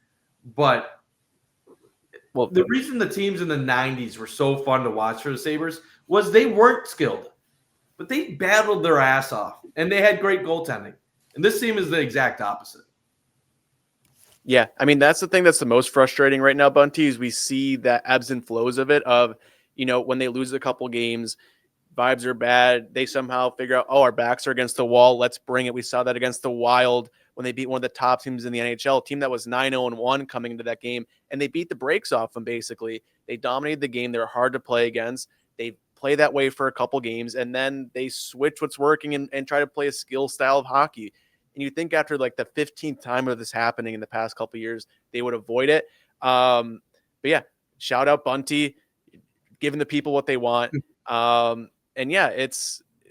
But the reason the teams in the 90s were so fun to watch for the Sabres was they weren't skilled. But they battled their ass off, and they had great goaltending. And this team is the exact opposite. Yeah, I mean, that's the thing that's the most frustrating right now, Bunty, is we see that ebbs and flows of it of, when they lose a couple games, vibes are bad. They somehow figure out, our backs are against the wall. Let's bring it. We saw that against the Wild when they beat one of the top teams in the NHL, a team that was 9-0-1 coming into that game, and they beat the brakes off them, basically. They dominated the game. They were hard to play against. They play that way for a couple games, and then they switch what's working and try to play a skill style of hockey. And you think after like the 15th time of this happening in the past couple of years, they would avoid it. But yeah, shout out Bunty, giving the people what they want. And yeah,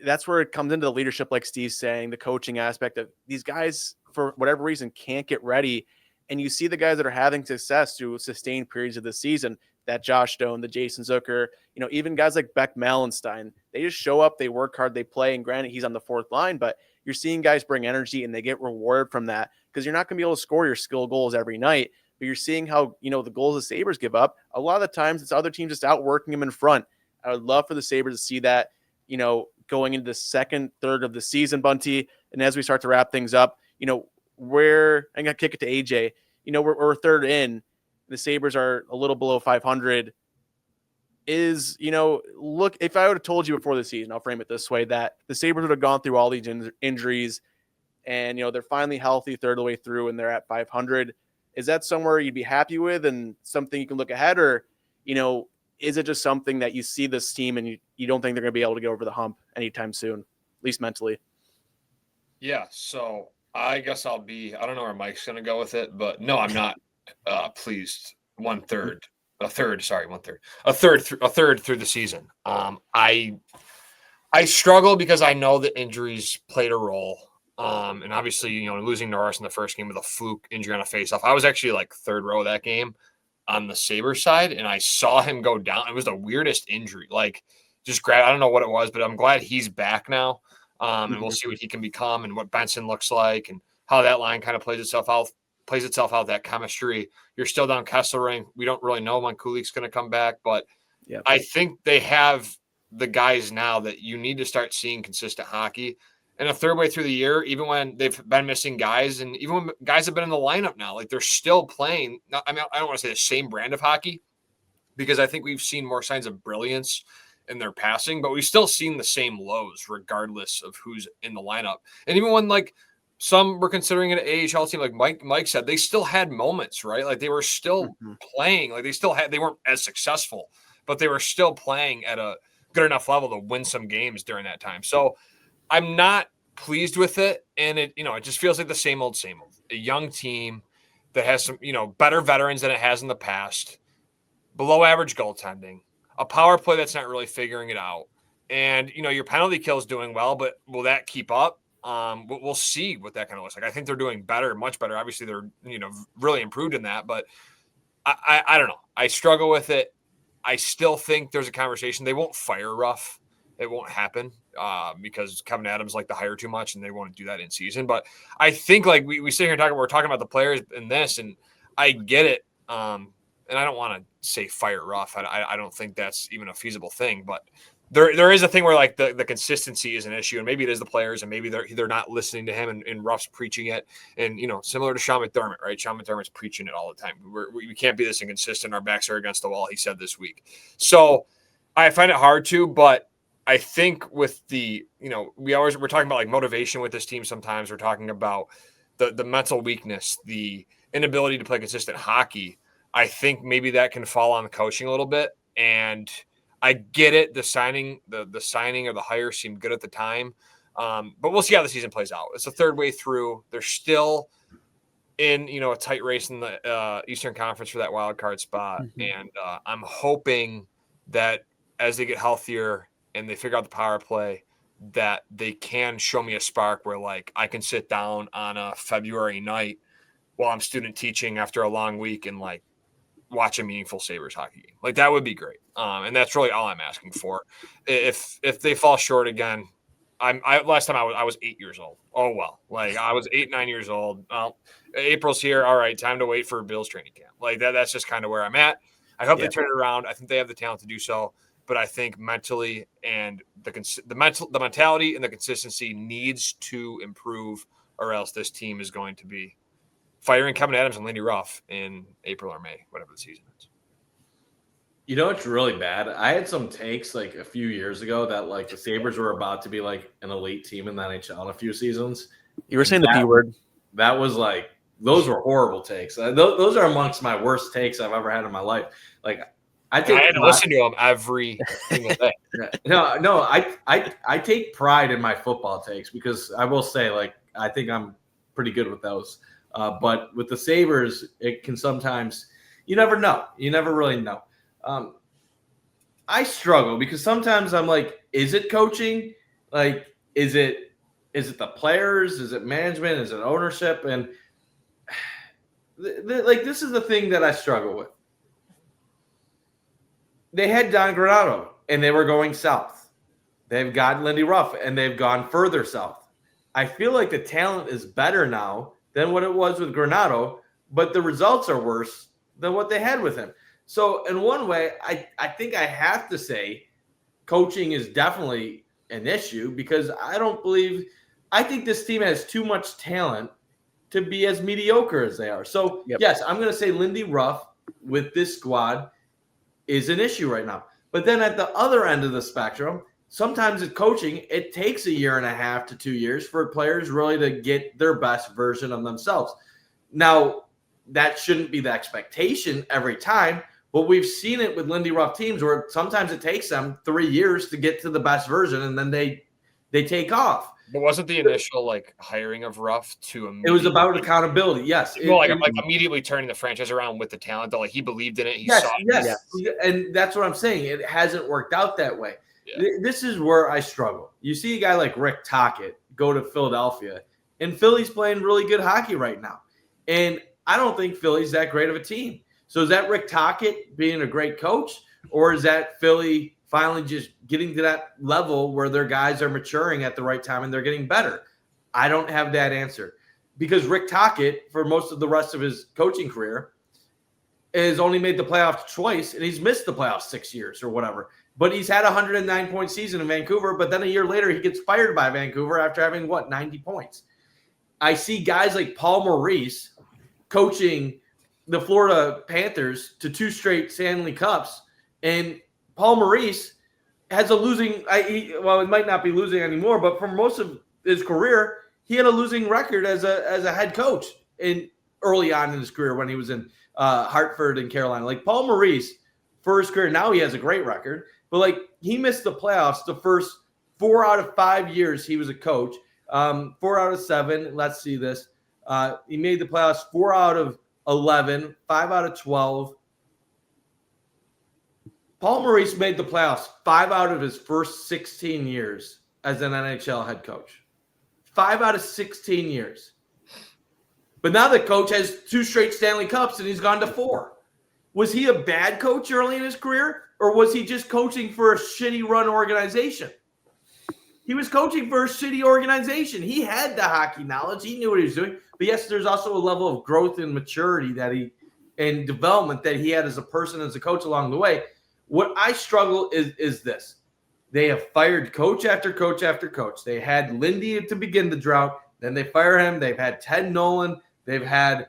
that's where it comes into the leadership, like Steve's saying, the coaching aspect of these guys, for whatever reason, can't get ready. And you see the guys that are having success through sustained periods of the season, that Josh Doan, the Jason Zucker, even guys like Beck Malenstein, they just show up, they work hard, they play. And granted, he's on the fourth line, but you're seeing guys bring energy and they get rewarded from that, because you're not going to be able to score your skill goals every night. But you're seeing how, the goals the Sabres give up. A lot of the times it's other teams just outworking them in front. I would love for the Sabres to see that, going into the second third of the season, Bunty. And as we start to wrap things up, I'm going to kick it to AJ. We're third in. The Sabres are a little below 500. Look, if I would have told you before the season, I'll frame it this way, that the Sabres would have gone through all these injuries and, they're finally healthy third of the way through and they're at 500. Is that somewhere you'd be happy with and something you can look ahead, or, is it just something that you see this team and you don't think they're going to be able to get over the hump anytime soon, at least mentally? Yeah. So I guess I don't know where Mike's going to go with it, but no, I'm not pleased. A third through the season. I struggle because I know that injuries played a role. And obviously, losing Norris in the first game with a fluke injury on a faceoff. I was actually like third row of that game on the Sabres side, and I saw him go down. It was the weirdest injury. Like, I don't know what it was, but I'm glad he's back now. And we'll see what he can become and what Benson looks like and how that line kind of plays itself out, that chemistry. You're still down Kesselring. We don't really know when Kulik's going to come back, but yeah, I think they have the guys now that you need to start seeing consistent hockey. And a third way through the year, even when they've been missing guys, and even when guys have been in the lineup now, like they're still playing. I don't want to say the same brand of hockey, because I think we've seen more signs of brilliance in their passing, but we've still seen the same lows regardless of who's in the lineup. And even when like some were considering an AHL team, like Mike said, they still had moments, right? Like they were still playing, like they weren't as successful, but they were still playing at a good enough level to win some games during that time. So I'm not pleased with it. And it just feels like the same old, a young team that has some, better veterans than it has in the past, below average goaltending, a power play that's not really figuring it out. And, your penalty kill is doing well, but will that keep up? We'll see what that kind of looks like. I think they're doing better, much better. Obviously they're, really improved in that, but I don't know. I struggle with it. I still think there's a conversation. They won't fire Ruff. It won't happen because Kevin Adams like to hire too much and they won't do that in season. But I think like we sit here and we're talking about the players in this, and I get it. And I don't want to say fire Ruff. I don't think that's even a feasible thing, but there is a thing where like the consistency is an issue, and maybe it is the players, and maybe they're not listening to him, and Ruff's preaching it, and similar to Sean McDermott, right? Sean McDermott's preaching it all the time. We can't be this inconsistent. Our backs are against the wall, he said this week. So I find it hard to, but I think with the, we're talking about like motivation with this team. Sometimes we're talking about the mental weakness, the inability to play consistent hockey. I think maybe that can fall on the coaching a little bit. And I get it. The signing or the hire seemed good at the time. But we'll see how the season plays out. It's the third way through. They're still in, a tight race in the Eastern Conference for that wild card spot. Mm-hmm. And I'm hoping that as they get healthier and they figure out the power play, that they can show me a spark where like I can sit down on a February night while I'm student teaching after a long week and like watch a meaningful Sabres hockey game. Like that would be great. And that's really all I'm asking for. If they fall short again, last time I was 8 years old. Oh, well, like I was 9 years old. Well, April's here. All right. Time to wait for Bill's training camp. Like that's just kind of where I'm at. I hope they turn it around. I think they have the talent to do so. But I think mentally and the mentality and the consistency needs to improve, or else this team is going to be firing Kevin Adams and Lindy Ruff in April or May, whatever the season is. You know, it's really bad. I had some takes like a few years ago that like the Sabres were about to be like an elite team in the NHL in a few seasons. You were saying the P word. That was like, those were horrible takes. Those are amongst my worst takes I've ever had in my life. Like, I had to listen to them every single day. No, I take pride in my football takes because I will say, like, I think I'm pretty good with those. But with the Sabres, it can sometimes, you never know. You never really know. I struggle because sometimes I'm like, is it coaching? Like, is it the players? Is it management? Is it ownership? And like, this is the thing that I struggle with. They had Don Granato, and they were going south. They've got Lindy Ruff, and they've gone further south. I feel like the talent is better now than what it was with Granato, but the results are worse than what they had with him. So in one way, I think I have to say coaching is definitely an issue because I think this team has too much talent to be as mediocre as they are. So, Yes, I'm going to say Lindy Ruff with this squad is an issue right now. But then at the other end of the spectrum, sometimes at coaching, it takes 1.5 to 2 years for players really to get their best version of themselves. Now, that shouldn't be the expectation every time, but we've seen it with Lindy Ruff teams where sometimes it takes them 3 years to get to the best version, and then they take off. But wasn't the initial like hiring of Ruff to it was about accountability? Yes. I'm like immediately turning the franchise around with the talent that like he believed in it. He saw it. Yes. And that's what I'm saying. It hasn't worked out that way. Yeah. This is where I struggle. You see a guy like Rick Tocchet go to Philadelphia, and Philly's playing really good hockey right now. And I don't think Philly's that great of a team. So is that Rick Tocchet being a great coach, or is that Philly finally just getting to that level where their guys are maturing at the right time and they're getting better? I don't have that answer because Rick Tocchet, for most of the rest of his coaching career, has only made the playoffs twice, and he's missed the playoffs 6 years or whatever. But he's had a 109-point season in Vancouver, but then a year later he gets fired by Vancouver after having, 90 points. I see guys like Paul Maurice coaching the Florida Panthers to 2 straight Stanley Cups, and Paul Maurice has a losing it might not be losing anymore, but for most of his career, he had a losing record as a head coach early on in his career when he was in Hartford and Carolina. Like Paul Maurice, for his career, now he has a great record, but like he missed the playoffs the first 4 out of 5 years he was a coach. 4 out of 7. Let's see this. He made the playoffs 4 out of 11, 5 out of 12. Paul Maurice made the playoffs 5 out of his first 16 years as an NHL head coach. 5 out of 16 years. But now the coach has 2 straight Stanley Cups and he's gone to 4. Was he a bad coach early in his career, or was he just coaching for a shitty run organization? He was coaching for a shitty organization. He had the hockey knowledge. He knew what he was doing. But yes, there's also a level of growth and maturity and development that he had as a person, as a coach along the way. What I struggle is this. They have fired coach after coach after coach. They had Lindy to begin the drought. Then they fire him. They've had Ted Nolan. They've had,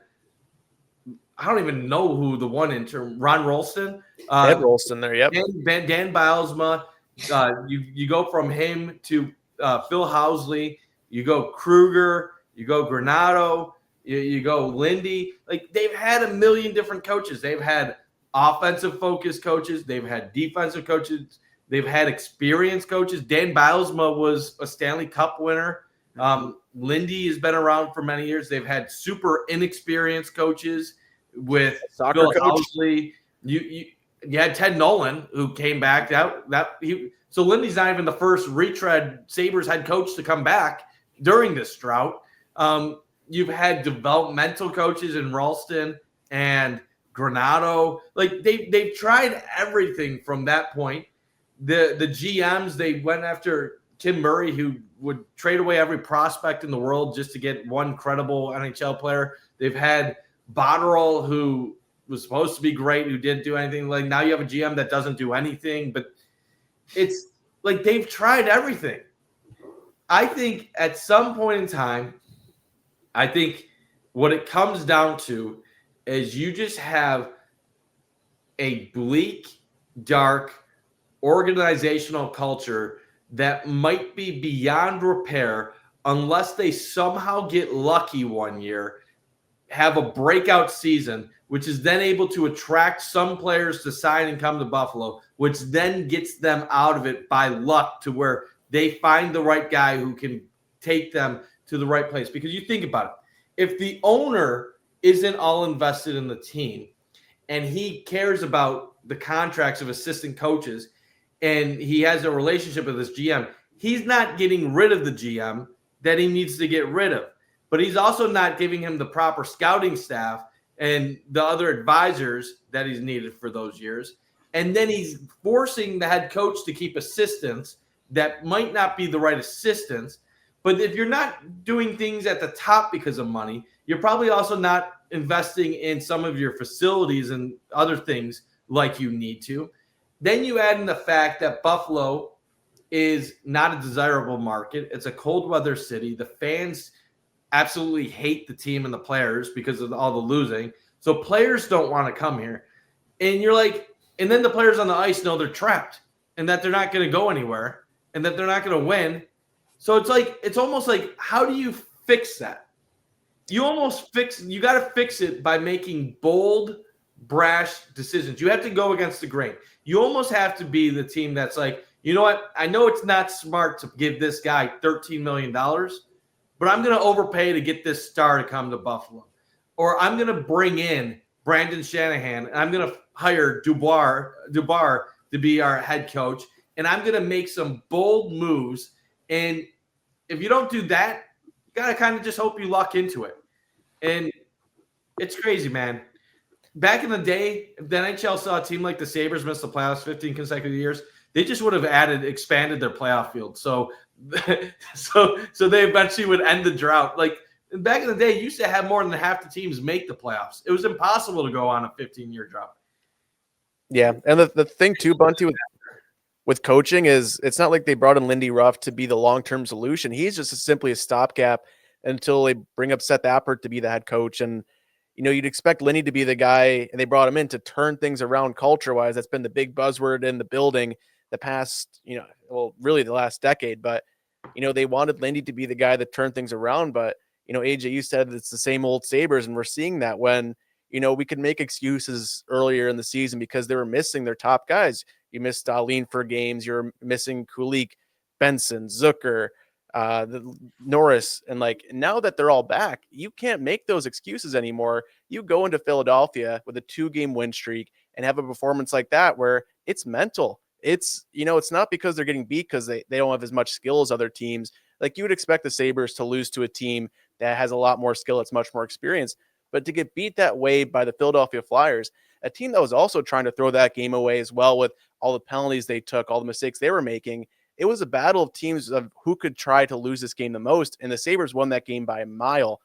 I don't even know who the one intern, Ron Rolston. Ed Rolston there, yep. Dan Bilesma. You go from him to Phil Housley. You go Kruger. You go Granato. You go Lindy. Like, they've had a million different coaches. They've had offensive focused coaches. They've had defensive coaches. They've had experienced coaches. Dan Bylsma was a Stanley Cup winner. Lindy has been around for many years. They've had super inexperienced coaches with Soccer Phil coach. Housley. You had Ted Nolan, who came back. So Lindy's not even the first retread Sabres head coach to come back during this drought. You've had developmental coaches in Ralston and Granato. Like, they've tried everything from that point. The GMs, they went after Tim Murray, who would trade away every prospect in the world just to get one credible NHL player. They've had Botterill, who was supposed to be great, who didn't do anything. Like, now you have a GM that doesn't do anything. But it's like they've tried everything. I think at some point in time, I think what it comes down to is you just have a bleak, dark organizational culture that might be beyond repair unless they somehow get lucky one year, have a breakout season, which is then able to attract some players to sign and come to Buffalo, which then gets them out of it by luck to where they find the right guy who can take them to the right place. Because you think about it, if the owner isn't all invested in the team and he cares about the contracts of assistant coaches and he has a relationship with his GM, he's not getting rid of the GM that he needs to get rid of. But he's also not giving him the proper scouting staff and the other advisors that he's needed for those years. And then he's forcing the head coach to keep assistants that might not be the right assistants. But if you're not doing things at the top because of money, you're probably also not investing in some of your facilities and other things like you need to. Then you add in the fact that Buffalo is not a desirable market. It's a cold weather city. The fans absolutely hate the team and the players because of all the losing. So players don't want to come here. And you're like, and then the players on the ice know they're trapped and that they're not going to go anywhere and that they're not going to win. So it's almost like, how do you fix that? You got to fix it by making bold, brash decisions. You have to go against the grain. You almost have to be the team that's like, you know what? I know it's not smart to give this guy $13 million, but I'm going to overpay to get this star to come to Buffalo. Or I'm going to bring in Brandon Shanahan, and I'm going to hire Dubar to be our head coach, and I'm going to make some bold moves. And if you don't do that, you got to kind of just hope you luck into it. And it's crazy, man. Back in the day, if the NHL saw a team like the Sabres miss the playoffs 15 consecutive years, they just would have expanded their playoff field. So they eventually would end the drought. Like, back in the day, you used to have more than half the teams make the playoffs. It was impossible to go on a 15-year drought. Yeah, and the thing too, Bunty, with coaching is it's not like they brought in Lindy Ruff to be the long-term solution. He's just simply a stopgap until they bring up Seth Appert to be the head coach. And, you know, you'd expect Lindy to be the guy, and they brought him in to turn things around culture-wise. That's been the big buzzword in the building the past, really the last decade. But, they wanted Lindy to be the guy that turned things around. But, AJ, you said it's the same old Sabres, and we're seeing that when, we could make excuses earlier in the season because they were missing their top guys. You missed Dahlin for games. You're missing Kulik, Benson, Zucker, Norris. And now that they're all back, you can't make those excuses anymore. You go into Philadelphia with a 2-game win streak and have a performance like that where it's mental. It's, it's not because they're getting beat because they don't have as much skill as other teams. Like, you would expect the Sabres to lose to a team that has a lot more skill. It's much more experience. But to get beat that way by the Philadelphia Flyers, a team that was also trying to throw that game away as well with all the penalties they took, all the mistakes they were making, it was a battle of teams of who could try to lose this game the most. And the Sabres won that game by a mile.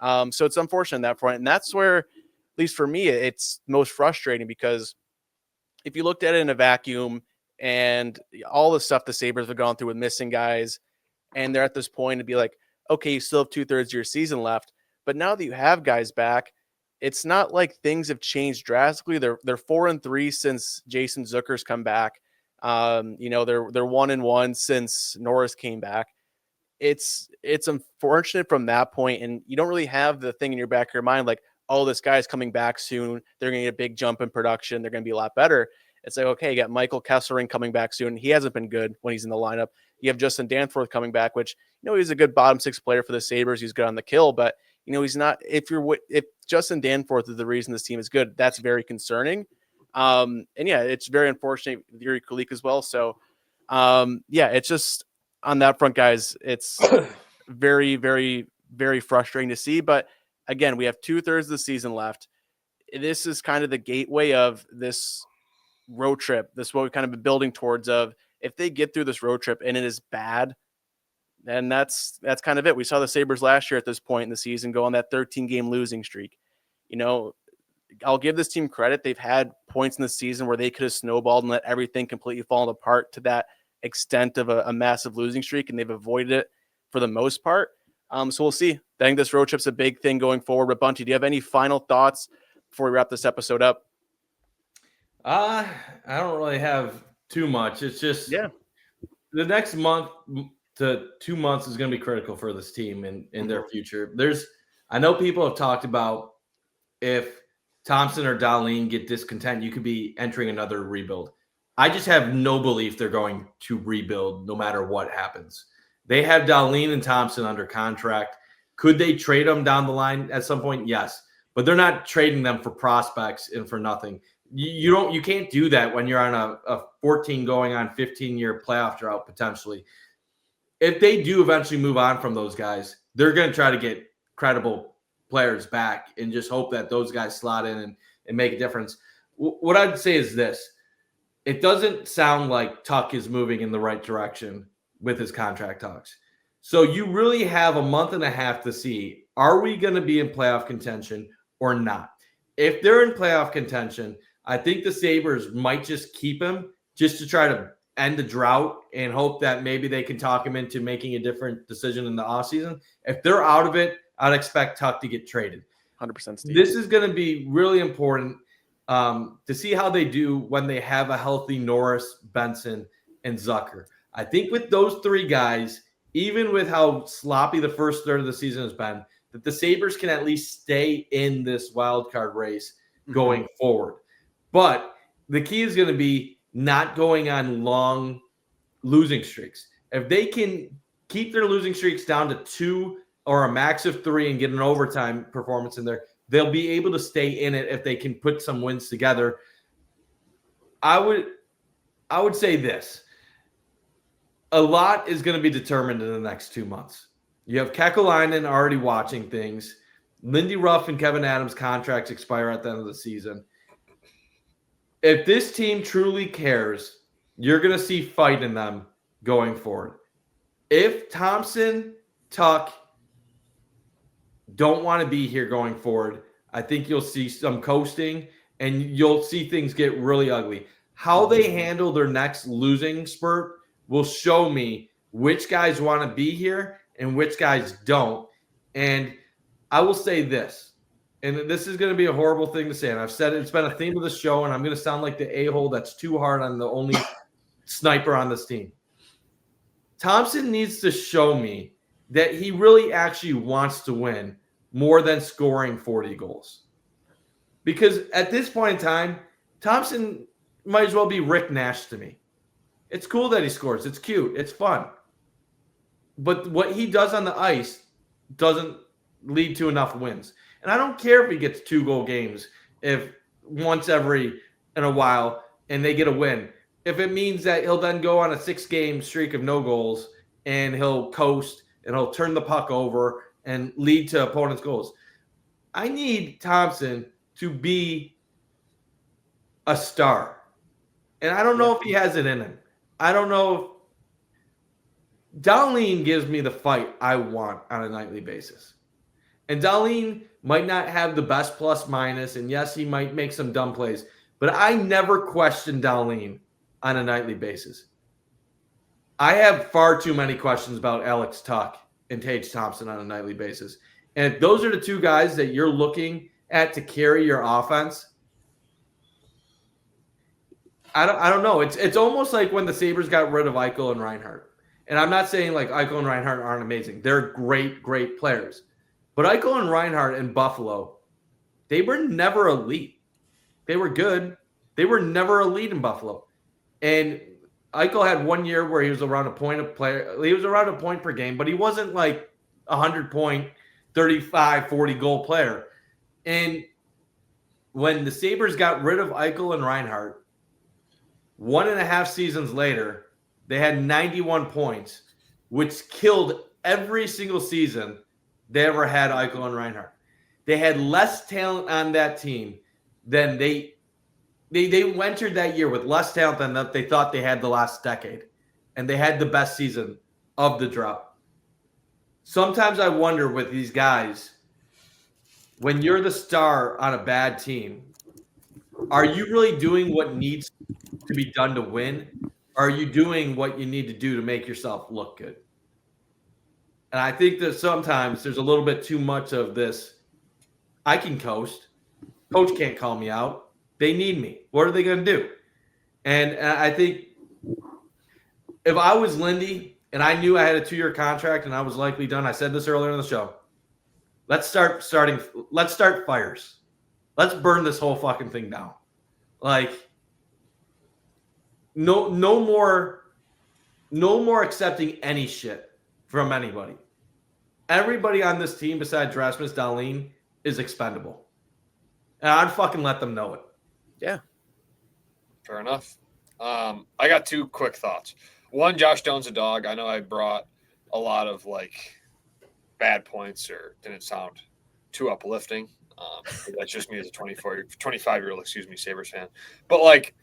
So it's unfortunate on that front. And that's where, at least for me, it's most frustrating because if you looked at it in a vacuum and all the stuff the Sabres have gone through with missing guys, and they're at this point to be like, okay, you still have 2/3 of your season left. But now that you have guys back, it's not like things have changed drastically. They're 4-3 since Jason Zucker's come back. They're 1-1 since Norris came back. It's unfortunate from that point, and you don't really have the thing in your back of your mind like, oh, this guy's coming back soon. They're going to get a big jump in production. They're going to be a lot better. It's like, okay, you got Michael Kessering coming back soon. He hasn't been good when he's in the lineup. You have Justin Danforth coming back, which, he's a good bottom six player for the Sabres. He's good on the kill, but he's not. If Justin Danforth is the reason this team is good, that's very concerning. And yeah, it's very unfortunate with Yuri Kulik as well. So, it's just on that front, guys. It's very, very, very frustrating to see. But again, we have 2/3 of the season left. This is kind of the gateway of this road trip. This is what we've kind of been building towards. Of if they get through this road trip and it is bad, then that's kind of it. We saw the Sabres last year at this point in the season go on that 13-game losing streak. I'll give this team credit. They've had points in the season where they could have snowballed and let everything completely fall apart to that extent of a massive losing streak, and they've avoided it for the most part. So we'll see. I think this road trip's a big thing going forward. But Bunty, do you have any final thoughts before we wrap this episode up? I don't really have too much. It's just the next month to 2 months is going to be critical for this team and in their future. I know people have talked about if Thompson or Dahlin get discontent, you could be entering another rebuild. I just have no belief they're going to rebuild no matter what happens. They have Dahlin and Thompson under contract. Could they trade them down the line at some point? Yes. But they're not trading them for prospects and for nothing. You can't do that when you're on a 14 going on 15-year playoff drought potentially. If they do eventually move on from those guys, they're going to try to get credible players back and just hope that those guys slot in and make a difference. What I'd say is this. It doesn't sound like Tuck is moving in the right direction with his contract talks. So you really have a month and a half to see, are we going to be in playoff contention or not? If they're in playoff contention, I think the Sabres might just keep him just to try to end the drought and hope that maybe they can talk him into making a different decision in the offseason. If they're out of it, I'd expect Tuck to get traded. 100%, Steve. This is going to be really important to see how they do when they have a healthy Norris, Benson, and Zucker. I think with those three guys, even with how sloppy the first third of the season has been, that the Sabres can at least stay in this wild card race going forward. But the key is going to be not going on long losing streaks. If they can keep their losing streaks down to 2 or a max of 3 and get an overtime performance in there, they'll be able to stay in it if they can put some wins together. I would say this. A lot is going to be determined in the next 2 months. You have Kekalainen already watching things. Lindy Ruff and Kevin Adams' contracts expire at the end of the season. If this team truly cares, you're going to see fight in them going forward. If Thompson, Tuck don't want to be here going forward, I think you'll see some coasting and you'll see things get really ugly. How they handle their next losing spurt will show me which guys want to be here and which guys don't. And I will say this, and this is going to be a horrible thing to say, and I've said it, it's been a theme of the show, and I'm going to sound like the a-hole that's too hard on the only sniper on this team. Thompson needs to show me that he really actually wants to win more than scoring 40 goals. Because at this point in time, Thompson might as well be Rick Nash to me. It's cool that he scores. It's cute. It's fun. But what he does on the ice doesn't lead to enough wins. And I don't care if he gets 2-goal games, if once every in a while and they get a win. If it means that he'll then go on a 6-game streak of no goals and he'll coast and he'll turn the puck over and lead to opponents' goals. I need Thompson to be a star. And I don't know if he has it in him. I don't know. Dahlin gives me the fight I want on a nightly basis. And Dahlin might not have the best plus minus, and yes, he might make some dumb plays, but I never question Dahlin on a nightly basis. I have far too many questions about Alex Tuck and Tage Thompson on a nightly basis. And if those are the two guys that you're looking at to carry your offense, I don't know. It's almost like when the Sabres got rid of Eichel and Reinhart. And I'm not saying like Eichel and Reinhart aren't amazing. They're great, great players. But Eichel and Reinhart in Buffalo, they were never elite. They were good. They were never elite in Buffalo. And Eichel had 1 year where he was around a point of player. He was around a point per game, but he wasn't like 100-point, 35, 40 goal player. And when the Sabres got rid of Eichel and Reinhart, 1.5 seasons later, they had 91 points, which killed every single season they ever had Eichel and Reinhart. They had less talent on that team than they entered that year with less talent than that they thought they had the last decade. And they had the best season of the drought. Sometimes I wonder with these guys, when you're the star on a bad team, are you really doing what needs to be done to win? Or are you doing what you need to do to make yourself look good? And I think that sometimes there's a little bit too much of this. I can coast. Coach can't call me out. They need me. What are they going to do? And I think if I was Lindy and I knew I had a 2-year contract and I was likely done, I said this earlier in the show, let's start fires. Let's burn this whole fucking thing down. Like, no more accepting any shit from anybody. Everybody on this team besides Rasmus Dahlin is expendable. And I'd fucking let them know it. Yeah. Fair enough. I got 2 quick thoughts. One, Josh Doan's a dog. I know I brought a lot of like bad points or didn't sound too uplifting. That's just me as a 25-year-old, Sabres fan. But like,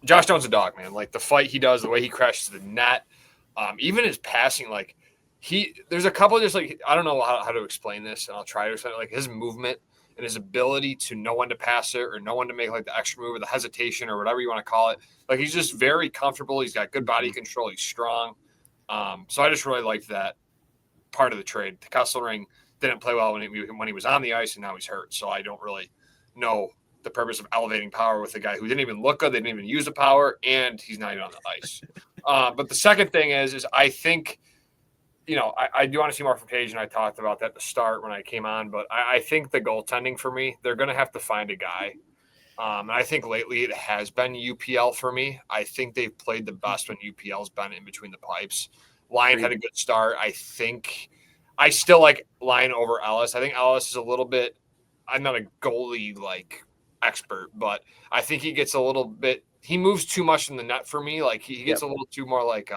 Josh Doan's a dog, man. Like the fight he does, the way he crashes the net, even his passing, like there's a couple of just like, I don't know how to explain this, and I'll try to explain it. Like his movement and his ability to know when to pass it or know when to make like the extra move or the hesitation or whatever you want to call it. Like he's just very comfortable. He's got good body control. He's strong. So I just really liked that part of the trade. The Kesselring didn't play well when he was on the ice, and now he's hurt. So I don't really know the purpose of elevating power with a guy who didn't even look good. They didn't even use the power, and he's not even on the ice. But the second thing is I think, I do want to see more from Tage, and I talked about that at the start when I came on, but I think the goaltending for me, they're going to have to find a guy. And I think lately it has been UPL for me. I think they've played the best when UPL's been in between the pipes. Lyon had a good start. I still like Lyon over Ellis. I think Ellis is a little bit, I'm not a goalie like expert, but I think he gets a little bit, he moves too much in the net for me. Like he gets a little too more like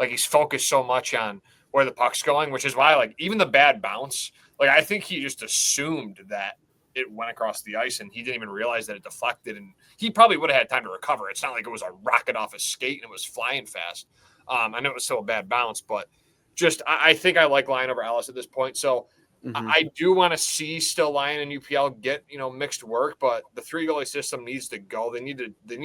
he's focused so much on where the puck's going, which is why like even the bad bounce, like I think he just assumed that it went across the ice and he didn't even realize that it deflected, and he probably would have had time to recover. It's not like it was a rocket off his skate and it was flying fast. I know it was still a bad bounce, but just I think I like Lyon over Ellis at this point. So I do want to see still Lyon and UPL get mixed work, but the 3-goalie system needs to go. They need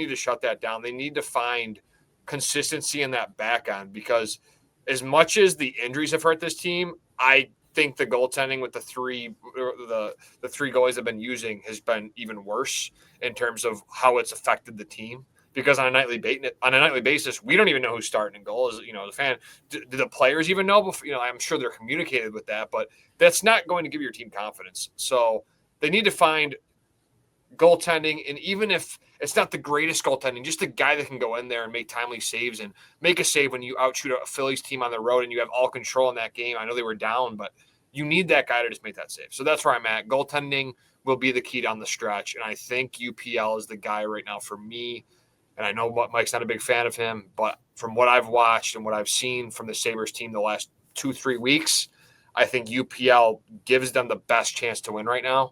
to shut that down. They need to find consistency in that back end, because as much as the injuries have hurt this team, I think the goaltending with the three goalies have been using has been even worse in terms of how it's affected the team. Because on a nightly basis, we don't even know who's starting in goal. As the fan, do the players even know? Before, I'm sure they're communicated with that, but that's not going to give your team confidence. So they need to find goaltending, and even if it's not the greatest goaltending, just a guy that can go in there and make timely saves and make a save when you outshoot a Phillies team on the road and you have all control in that game. I know they were down, but you need that guy to just make that save. So that's where I'm at. Goaltending will be the key down the stretch, and I think UPL is the guy right now for me. And I know Mike's not a big fan of him, but from what I've watched and what I've seen from the Sabres team the last 2-3 weeks, I think UPL gives them the best chance to win right now.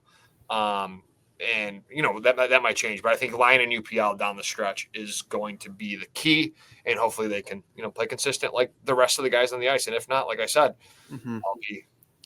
And that might change, but I think Lyon and UPL down the stretch is going to be the key, and hopefully they can play consistent like the rest of the guys on the ice. And if not, like I said,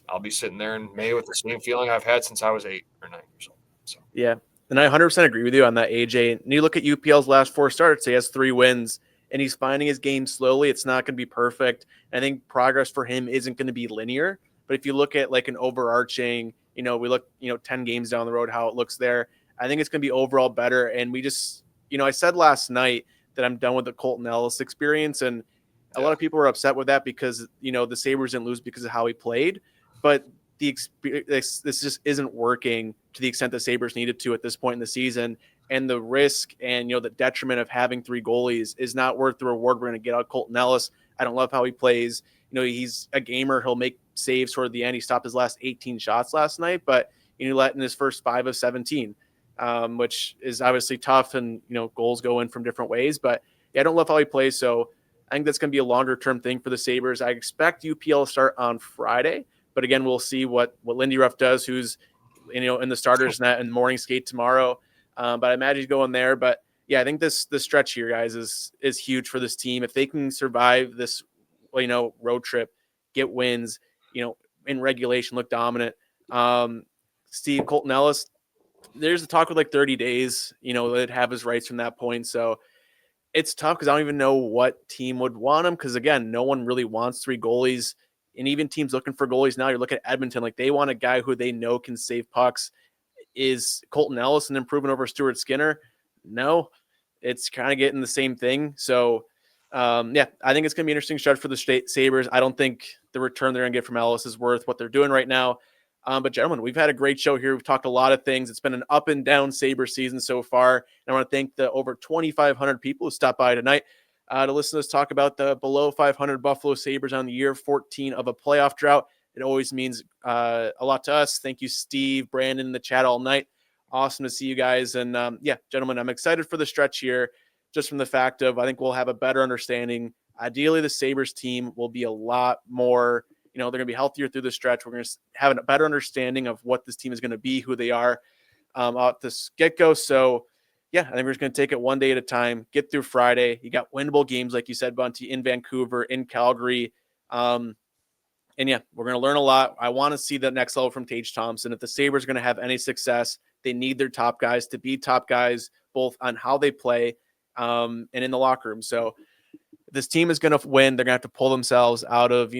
I'll be sitting there in May with the same feeling I've had since I was 8 or 9 years old. So yeah. And I 100% agree with you on that, AJ. And you look at UPL's last 4 starts, he has 3 wins, and he's finding his game slowly. It's not going to be perfect. I think progress for him isn't going to be linear. But if you look at like an overarching, we look, 10 games down the road, how it looks there, I think it's going to be overall better. And we just, I said last night that I'm done with the Colton Ellis experience, and a lot of people were upset with that because, the Sabres didn't lose because of how he played, but this just isn't working to the extent the Sabres needed to at this point in the season. And the risk and, the detriment of having 3 goalies is not worth the reward we're going to get out of Colton Ellis. I don't love how he plays. He's a gamer. He'll make saves toward the end. He stopped his last 18 shots last night, but he let in his first 5 of 17, which is obviously tough. And, goals go in from different ways, but yeah, I don't love how he plays. So I think that's going to be a longer term thing for the Sabres. I expect UPL to start on Friday, but again, we'll see what Lindy Ruff does, who's, in the starters net and morning skate tomorrow. But I imagine he's going there. But yeah, I think this stretch here, guys, is huge for this team. If they can survive this, road trip, get wins, in regulation, look dominant. Steve, Colton Ellis, there's a talk with like 30 days, they'd have his rights from that point. So it's tough because I don't even know what team would want him. Because again, no one really wants 3 goalies, and even teams looking for goalies now. You're looking at Edmonton, like they want a guy who they know can save pucks. Is Colton Ellis an improvement over Stuart Skinner? No, it's kind of getting the same thing. So, I think it's going to be an interesting stretch for the Sabres. I don't think the return they're going to get from Ellis is worth what they're doing right now. But gentlemen, we've had a great show here. We've talked a lot of things. It's been an up and down Sabres season so far. And I want to thank the over 2,500 people who stopped by tonight to listen to us talk about the below 500 Buffalo Sabres on the year 14 of a playoff drought. It always means a lot to us. Thank you, Steve, Brandon, in the chat all night. Awesome to see you guys. And gentlemen, I'm excited for the stretch here, just from the fact of I think we'll have a better understanding. Ideally, the Sabres team will be a lot more, they're going to be healthier through the stretch. We're going to have a better understanding of what this team is going to be, who they are out this get-go. So, I think we're just going to take it one day at a time, get through Friday. You got winnable games, like you said, Bunty, in Vancouver, in Calgary. We're going to learn a lot. I want to see the next level from Tage Thompson. If the Sabres are going to have any success, they need their top guys to be top guys, both on how they play and in the locker room. So if this team is going to win, they're going to have to pull themselves out of,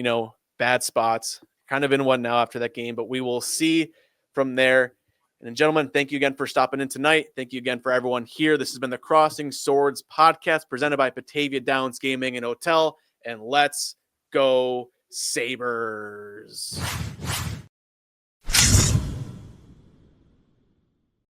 bad spots. Kind of in one now after that game, but we will see from there. And gentlemen, thank you again for stopping in tonight. Thank you again for everyone here. This has been the Crossing Swords podcast presented by Batavia Downs Gaming and Hotel. And let's go Sabres.